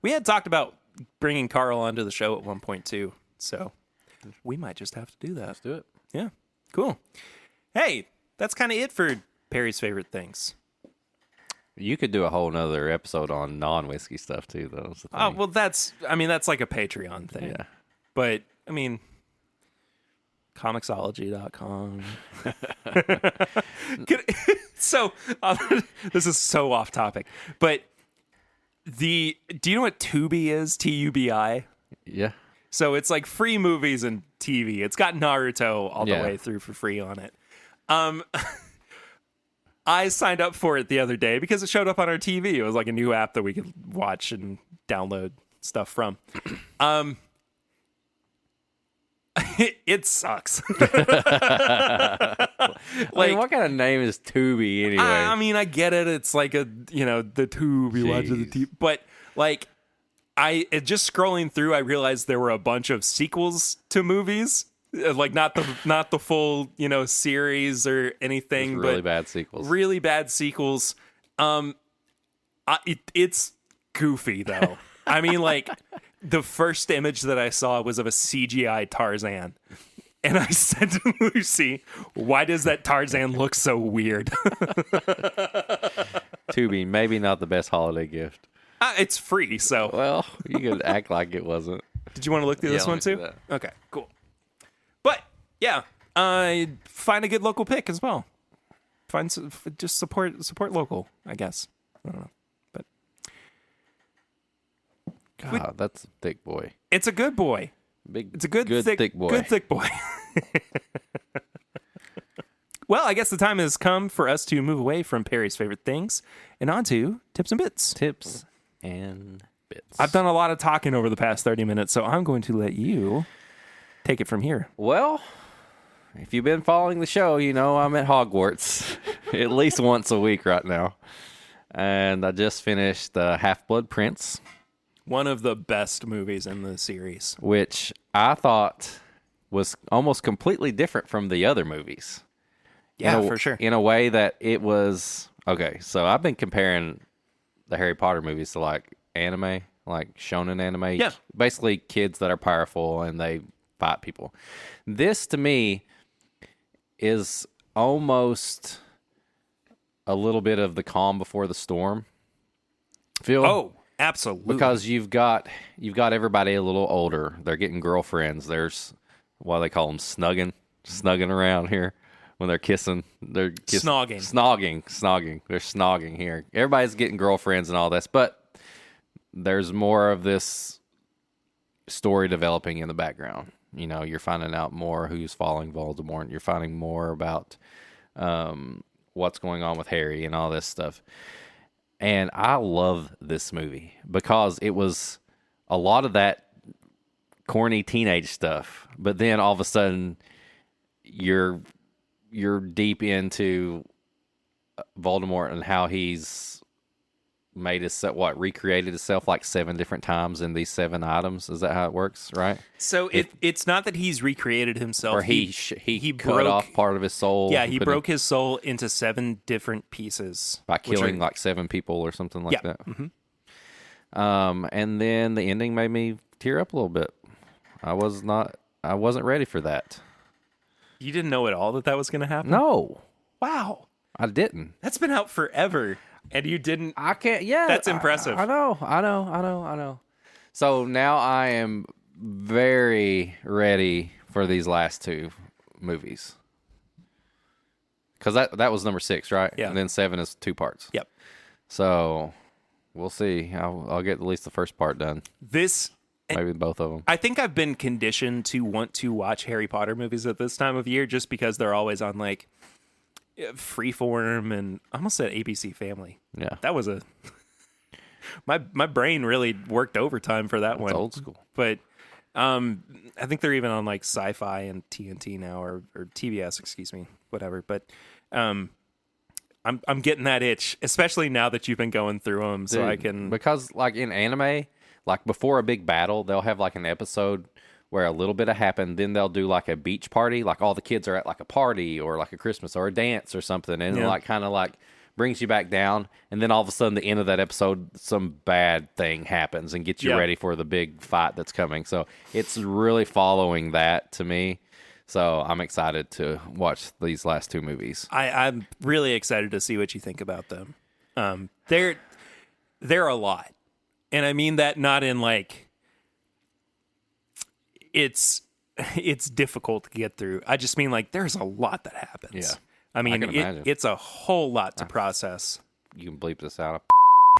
We had talked about bringing Carl onto the show at one point too, so we might just have to do that. Let's do it. Yeah, cool. Hey, that's kind of it for Perry's favorite things. You could do a whole nother episode on non-whiskey stuff too, though. Oh, well, that's like a Patreon thing. Yeah. But, I mean, comicsology.com. So, this is so off topic. But Do you know what Tubi is? TUBI. Yeah. So it's like free movies and TV. It's got Naruto all the Yeah. way through for free on it. I signed up for it the other day because it showed up on our TV. It was like a new app that we could watch and download stuff from. It sucks. Like, what kind of name is Tubi anyway? I mean, I get it. It's like the tube you watch the TV, but like, just scrolling through, I realized there were a bunch of sequels to movies, like not the full series or anything, really but bad sequels. Really bad sequels. It's goofy though. I mean, like, the first image that I saw was of a CGI Tarzan. And I said to Lucy, why does that Tarzan look so weird? Tubi, maybe not the best holiday gift. It's free, so. Well, you could act like it wasn't. Did you want to look through this let one me see too? that. Okay, cool. But, yeah, find a good local pick as well. Just support local, I guess. I don't know. But God, that's a thick boy. it's a good boy. It's a good thick boy. Good thick boy. Well, I guess the time has come for us to move away from Perry's favorite things and on to tips and bits. Tips and bits. I've done a lot of talking over the past 30 minutes, so I'm going to let you take it from here. Well, if you've been following the show, you know I'm at Hogwarts at least once a week right now. And I just finished Half-Blood Prince, One of the best movies in the series. which I thought was almost completely different from the other movies. Yeah, in a, for sure. In a way that it was... Okay, so I've been comparing the Harry Potter movies to, like, anime, like shonen anime. Yeah. Basically kids that are powerful and they fight people. This, to me, is almost a little bit of the calm before the storm feel. Oh, absolutely. Because you've got everybody a little older. They're getting girlfriends. There's what do they call them, snugging around here when they're kissing. They're Snogging. Snogging. They're snogging here. Everybody's getting girlfriends and all this, but there's more of this story developing in the background. You know, you're finding out more who's following Voldemort. You're finding more about what's going on with Harry and all this stuff. And I love this movie because it was a lot of that corny teenage stuff, but then all of a sudden you're deep into Voldemort and how he's made recreated himself like 7 different times in these 7 items. Is that how it works, right? So it's not that he's recreated himself. Or he cut off part of his soul. Yeah, he broke his soul into 7 different pieces. by killing like 7 people or something like that. Mm-hmm. And then the ending made me tear up a little bit. I wasn't ready for that. You didn't know at all that was going to happen? No, Wow. I didn't. That's been out forever. And you didn't. I can't. Yeah, That's impressive. I know. So now I am very ready for these last 2 movies. Because that was number 6, right? Yeah. And then 7 is 2 parts. Yep. So we'll see. I'll get at least the first part done. Maybe both of them. I think I've been conditioned to want to watch Harry Potter movies at this time of year just because they're always on like Freeform and I almost said ABC Family. Yeah. That was my brain really worked overtime for that one. It's old school. But I think they're even on like Sci-Fi and TNT now or TBS, excuse me, whatever. But I'm getting that itch, especially now that you've been going through them, so I can. Because like in anime, like before a big battle, they'll have like an episode where a little bit of happened, then they'll do like a beach party, like all the kids are at like a party or like a Christmas or a dance or something, and it like kind of like brings you back down, and then all of a sudden the end of that episode, some bad thing happens and gets you ready for the big fight that's coming. So it's really following that to me. So I'm excited to watch these last 2 movies. I'm really excited to see what you think about them. They're a lot. And I mean that not in like it's difficult to get through. I just mean like there's a lot that happens. Yeah. I mean can imagine. it's a whole lot to process. You can bleep this out.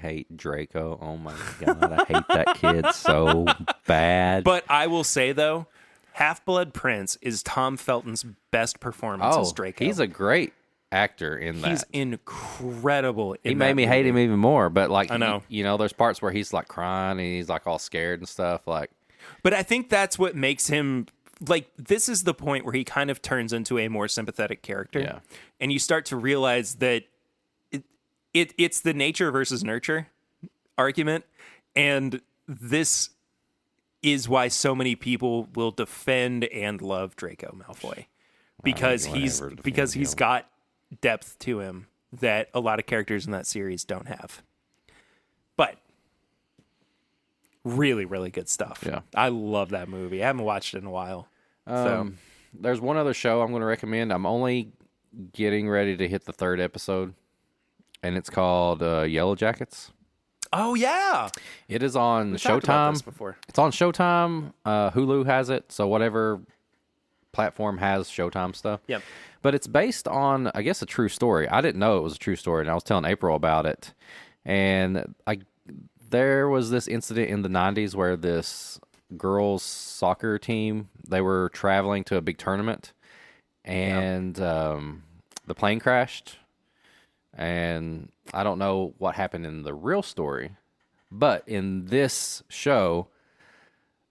hate Draco. Oh my god, I hate that kid so bad. But I will say though, Half-Blood Prince is Tom Felton's best performance as Draco. He's a great actor in that. He's incredible. He made me hate him even more. But like, I know. There's parts where he's like crying and he's like all scared and stuff. Like, but I think that's what makes him like. This is the point where he kind of turns into a more sympathetic character. Yeah. And you start to realize that it's the nature versus nurture argument, and this is why so many people will defend and love Draco Malfoy because he's got depth to him that a lot of characters in that series don't have. But really, really good stuff. Yeah. I love that movie. I haven't watched it in a while. There's one other show I'm going to recommend. I'm only getting ready to hit the 3rd episode, and it's called Yellow Jackets. Oh yeah, it is on we talked about this Showtime. Before. It's on Showtime. Hulu has it, so whatever platform has Showtime stuff. Yep. But it's based on, I guess, a true story. I didn't know it was a true story, and I was telling April about it. And there was this incident in the 90s where this girls' soccer team, they were traveling to a big tournament, and the plane crashed. And I don't know what happened in the real story, but in this show,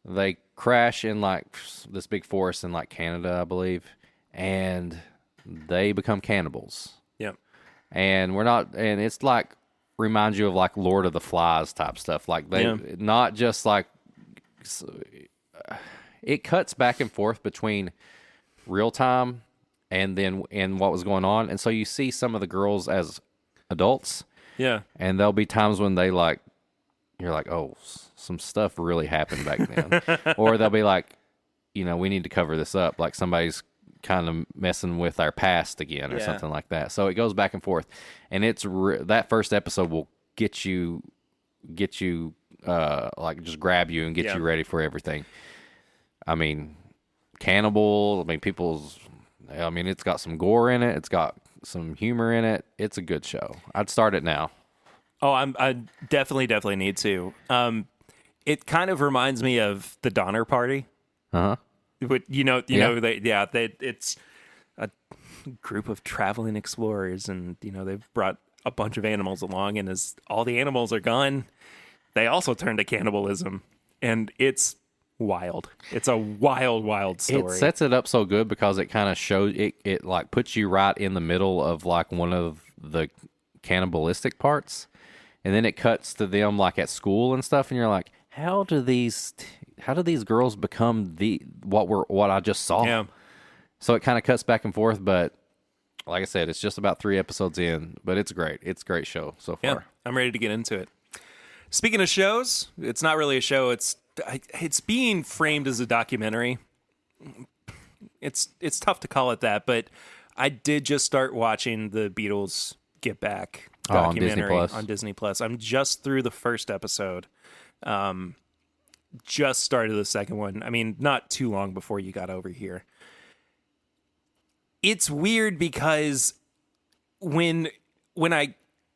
they crash in like this big forest in like Canada, I believe, and they become cannibals. Yep. And it's like reminds you of like Lord of the Flies type stuff. Like not just like it cuts back and forth between real time and then in what was going on. And so you see some of the girls as adults. Yeah. And there'll be times when you're like, oh, some stuff really happened back then. Or they'll be like, we need to cover this up. Like somebody's kind of messing with our past again or something like that. So it goes back and forth. And it's that first episode will get you like just grab you and get you ready for everything. I mean, cannibal, it's got some gore in it. It's got some humor in it. It's a good show. I'd start it now. Oh, I definitely need to. It kind of reminds me of the Donner Party. Uh-huh. But it's a group of traveling explorers, and they've brought a bunch of animals along, and as all the animals are gone, they also turn to cannibalism, and it's wild. It's a wild story. It sets it up so good because it kind of shows it like puts you right in the middle of like one of the cannibalistic parts, and then it cuts to them like at school and stuff, and you're like, how do these girls become what I just saw? Yeah. So it kind of cuts back and forth, but like I said, it's just about 3 episodes in, but it's great. It's a great show so far. Yeah, I'm ready to get into it. Speaking of shows, it's not really a show. It's being framed as a documentary. It's tough to call it that, but I did just start watching the Beatles Get Back documentary on Disney Plus. I'm just through the first episode. Just started the second one. I mean, not too long before you got over here. It's weird because when I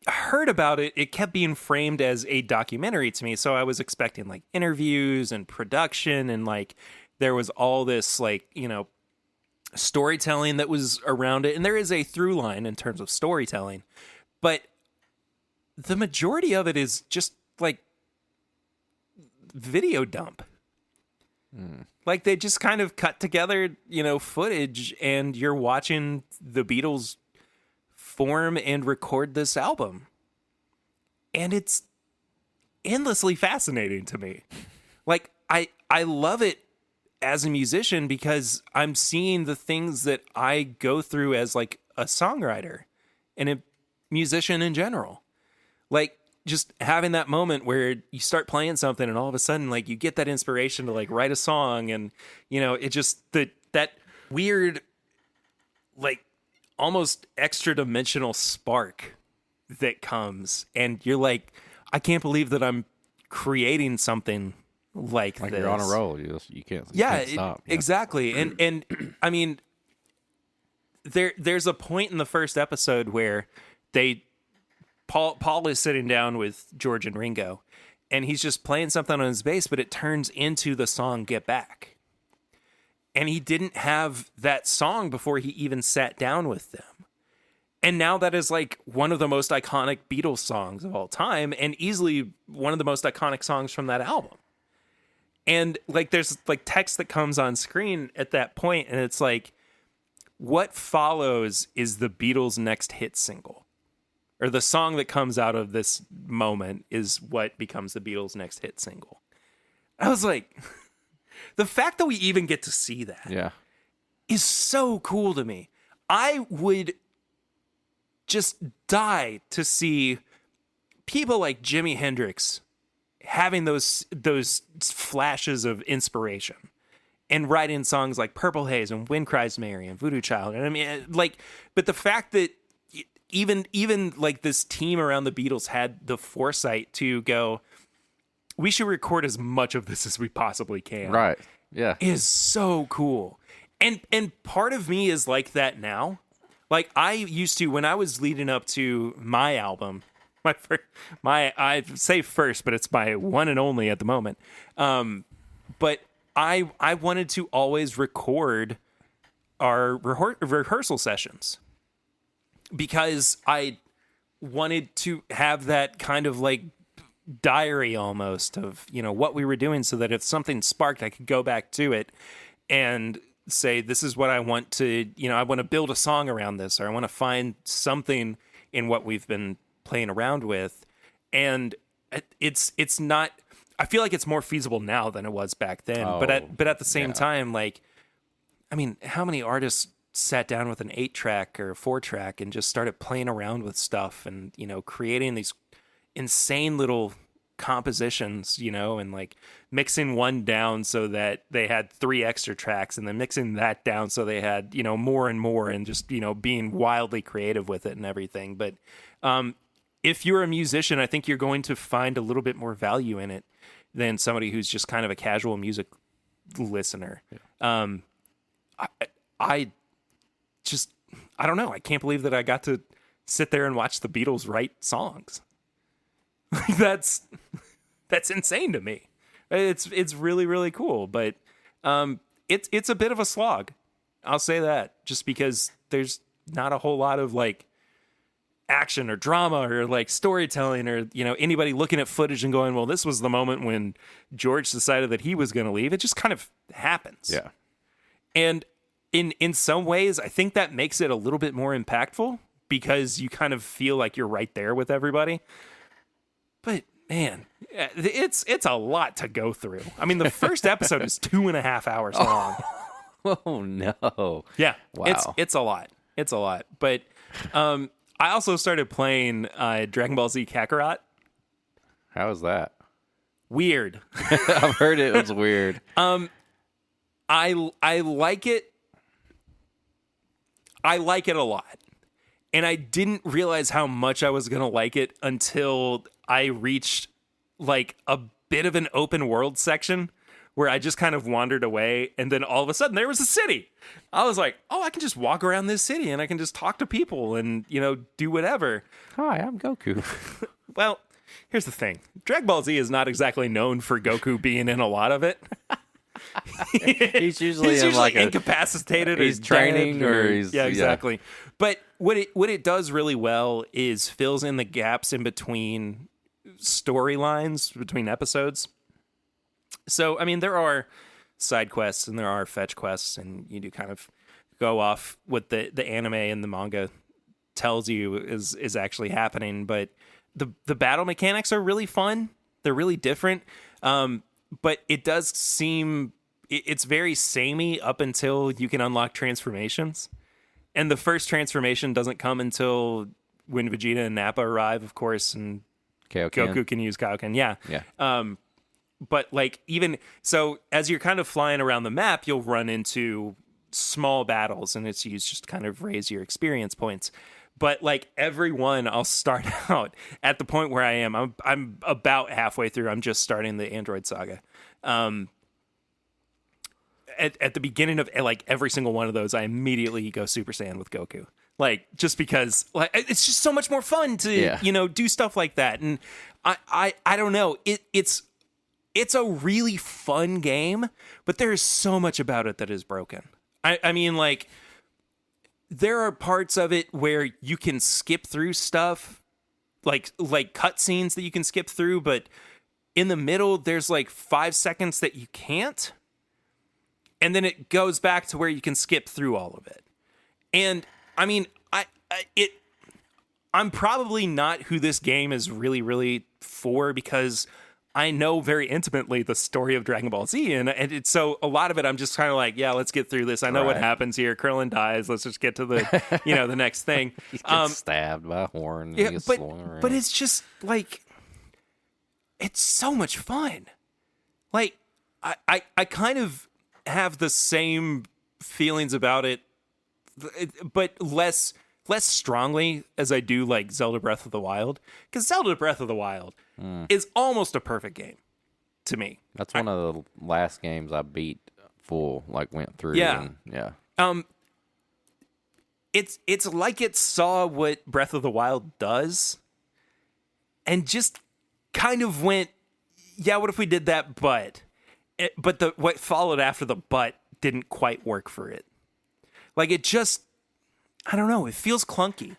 heard about it, it kept being framed as a documentary to me. So I was expecting like interviews and production, and like there was all this like, storytelling that was around it. And there is a through line in terms of storytelling, but the majority of it is just like video dump. Like they just kind of cut together, footage, and you're watching the Beatles form and record this album. And it's endlessly fascinating to me. Like I love it as a musician because I'm seeing the things that I go through as like a songwriter and a musician in general. Like just having that moment where you start playing something and all of a sudden like you get that inspiration to like write a song, and it just that weird like almost extra dimensional spark that comes, and you're like, I can't believe that I'm creating something like this. You're on a roll. You can't stop. Exactly. And I mean, there's a point in the first episode where they Paul is sitting down with George and Ringo, and he's just playing something on his bass, but it turns into the song Get Back. And he didn't have that song before he even sat down with them. And now that is like one of the most iconic Beatles songs of all time, and easily one of the most iconic songs from that album. And like there's like text that comes on screen at that point, and it's like, what follows is the Beatles' next hit single. Or the song that comes out of this moment is what becomes the Beatles' next hit single. I was like, the fact that we even get to see that is so cool to me. I would just die to see people like Jimi Hendrix having those flashes of inspiration and writing songs like Purple Haze and Wind Cries Mary and Voodoo Child. And I mean, like, but the fact that even like this team around the Beatles had the foresight to go, we should record as much of this as we possibly can. Right. Yeah. Is so cool. And part of me is like that now. Like I used to, when I was leading up to my album, I say first, but it's my one and only at the moment. But I wanted to always record our rehearsal sessions because I wanted to have that kind of like diary almost of, you know, what we were doing, so that if something sparked, I could go back to it and say, this is what I want to, you know, I want to build a song around this, or I want to find something in what we've been playing around with. And it's not, I feel like it's more feasible now than it was back then. But at the same time, like, I mean, how many artists sat down with an 8-track or a 4-track and just started playing around with stuff and, you know, creating these insane little compositions, you know, and like mixing one down so that they had 3 extra tracks, and then mixing that down so they had, you know, more and more, and just, you know, being wildly creative with it and everything. But if you're a musician, I think you're going to find a little bit more value in it than somebody who's just kind of a casual music listener. Yeah. I don't know. I can't believe that I got to sit there and watch the Beatles write songs. Like that's insane to me. It's really, really cool, but it's a bit of a slog. I'll say that, just because there's not a whole lot of like action or drama or like storytelling, or, you know, anybody looking at footage and going, well, this was the moment when George decided that he was going to leave. It just kind of happens. Yeah. And in some ways, I think that makes it a little bit more impactful, because you kind of feel like you're right there with everybody. But man, it's a lot to go through. I mean, the first episode is 2.5 hours long. Oh no! Yeah, wow, it's a lot. It's a lot. But I also started playing Dragon Ball Z Kakarot. How is that? Weird. I've heard it was weird. I like it. I like it a lot. And I didn't realize how much I was going to like it until I reached like a bit of an open world section where I just kind of wandered away. And then all of a sudden there was a city. I was like, oh, I can just walk around this city and I can just talk to people and, you know, do whatever. Hi, I'm Goku. Well, here's the thing. Dragon Ball Z is not exactly known for Goku being in a lot of it. He's usually like incapacitated. He's training, or he's exactly. Yeah. But what it does really well is fills in the gaps in between storylines, between episodes. So I mean, there are side quests and there are fetch quests, and you do kind of go off what the anime and the manga tells you is actually happening. But the battle mechanics are really fun. They're really different. But it does seem it's very samey up until you can unlock transformations. And the first transformation doesn't come until when Vegeta and Nappa arrive, of course, and Goku can use Kaioken. Yeah. But like, even so, as you're kind of flying around the map, you'll run into small battles, and it's used just to kind of raise your experience points. But like every one, I'll start out at the point where I am. I'm about halfway through. I'm just starting the Android Saga. At the beginning of like every single one of those, I immediately go Super Saiyan with Goku. Like, just because, like, it's just so much more fun to, do stuff like that. And I don't know. It's a really fun game, but there is so much about it that is broken. I mean, like, there are parts of it where you can skip through stuff, like cutscenes that you can skip through, but in the middle, there's like 5 seconds that you can't. And then it goes back to where you can skip through all of it. And I mean, I'm probably not who this game is really, really for, because I know very intimately the story of Dragon Ball Z, and it's so a lot of it I'm just kind of like, yeah, let's get through this. I know what happens here. Krillin dies. Let's just get to the the next thing. He gets stabbed by a horn. And yeah, but it's just like, it's so much fun. Like I kind of have the same feelings about it, but less strongly as I do like Zelda Breath of the Wild, because Zelda Breath of the Wild is almost a perfect game to me. That's one of the last games I beat full, like went through. Yeah. And, It's like it saw what Breath of the Wild does and just kind of went, yeah, what if we did that, but what followed after the but didn't quite work for it. Like, it just, I don't know, it feels clunky.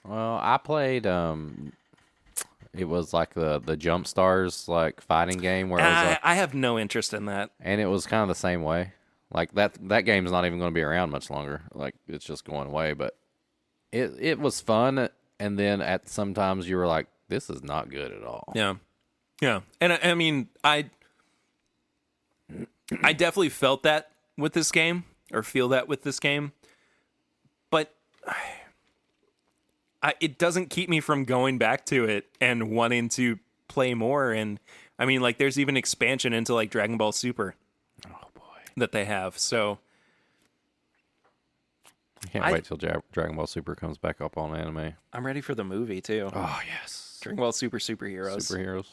Well, I played, it was like the Jump Stars, like, fighting game where I have no interest in that. And it was kind of the same way. Like, that game's not even going to be around much longer. Like, it's just going away, but it was fun, and then at sometimes you were like, this is not good at all. Yeah. Yeah. And I mean, I definitely felt that with this game, or feel that with this game, but it doesn't keep me from going back to it and wanting to play more. And I mean, like, there's even expansion into like Dragon Ball Super. Oh boy, that they have. So I can't wait till Dragon Ball Super comes back up on anime. I'm ready for the movie too. Oh yes, Dragon Ball Super Superheroes.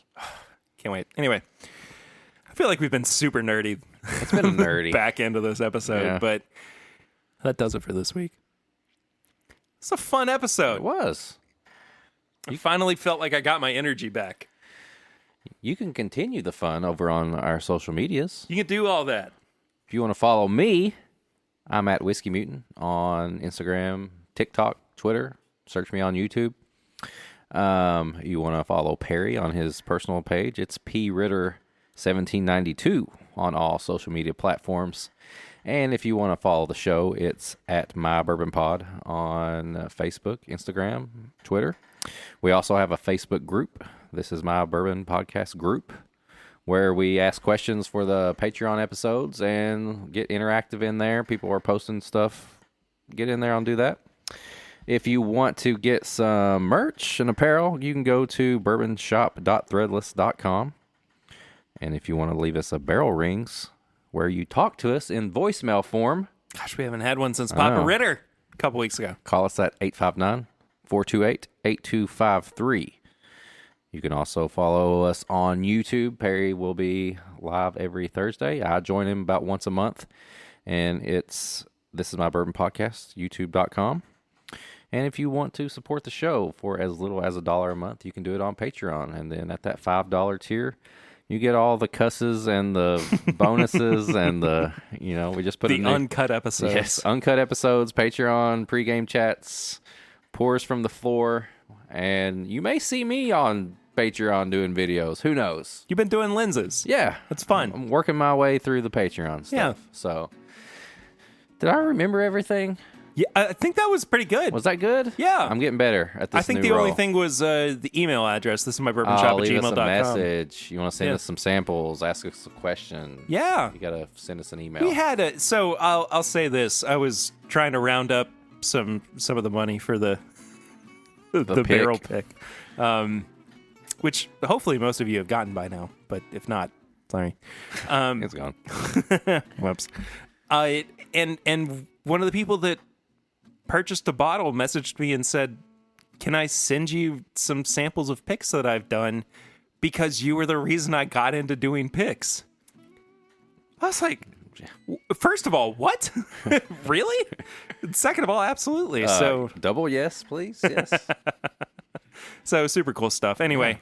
Can't wait. Anyway, I feel like we've been super nerdy. It's been nerdy back into this episode, but that does it for this week. It's a fun episode. It was. I finally felt like I got my energy back. You can continue the fun over on our social medias. You can do all that. If you want to follow me, I'm at Whiskey Mutant on Instagram, TikTok, Twitter. Search me on YouTube. You want to follow Perry on his personal page. It's PRitter1792 on all social media platforms. And if you want to follow the show, it's at My Bourbon Pod on Facebook, Instagram, Twitter. We also have a Facebook group. This is My Bourbon Podcast group, where we ask questions for the Patreon episodes and get interactive in there. People are posting stuff. Get in there and do that. If you want to get some merch and apparel, you can go to bourbonshop.threadless.com. And if you want to leave us a barrel rings, where you talk to us in voicemail form. Gosh, we haven't had one since Papa Ritter a couple weeks ago. Call us at 859-428-8253. You can also follow us on YouTube. Perry will be live every Thursday. I join him about once a month. And This Is My Bourbon Podcast, youtube.com. And if you want to support the show for as little as $1 a month, you can do it on Patreon. And then at that $5 tier, you get all the cusses and the bonuses and we just put the uncut episodes. Yes, uncut episodes, Patreon, pregame chats, pours from the floor. And you may see me on Patreon doing videos. Who knows? You've been doing lenses. Yeah. It's fun. I'm working my way through the Patreon stuff. Yeah. So, did I remember everything? Yeah, I think that was pretty good. Was that good? Yeah. I'm getting better at this. I think the only thing was the email address. This is my bourbonshop@gmail.com. Leave us a message. You want to send us some samples, ask us a question. Yeah. You got to send us an email. We had so I'll say this. I was trying to round up some of the money for the barrel pick. Which hopefully most of you have gotten by now, but if not, sorry. It's gone. Whoops. And one of the people that purchased a bottle messaged me and said, "Can I send you some samples of picks that I've done? Because you were the reason I got into doing picks." I was like, First of all, what? Really? Second of all, absolutely. Double yes, please. Yes. So super cool stuff. Anyway,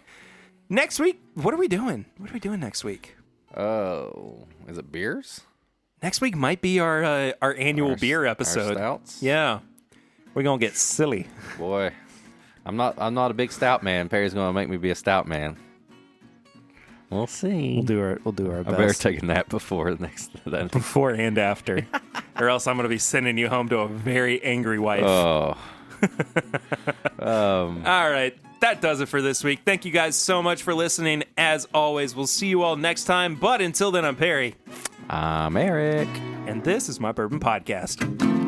next week, what are we doing? What are we doing next week? Oh, is it beers? Next week might be our annual beer episode. Our stouts? Yeah, we're gonna get silly. Boy, I'm not a big stout man. Perry's gonna make me be a stout man. We'll see. We'll do our best. I better take a nap before the next. Before and after, or else I'm gonna be sending you home to a very angry wife. Oh. All right. That does it for this week. Thank you guys so much for listening. As always, we'll see you all next time. But until then, I'm Perry. I'm Eric. And this is my Bourbon Podcast.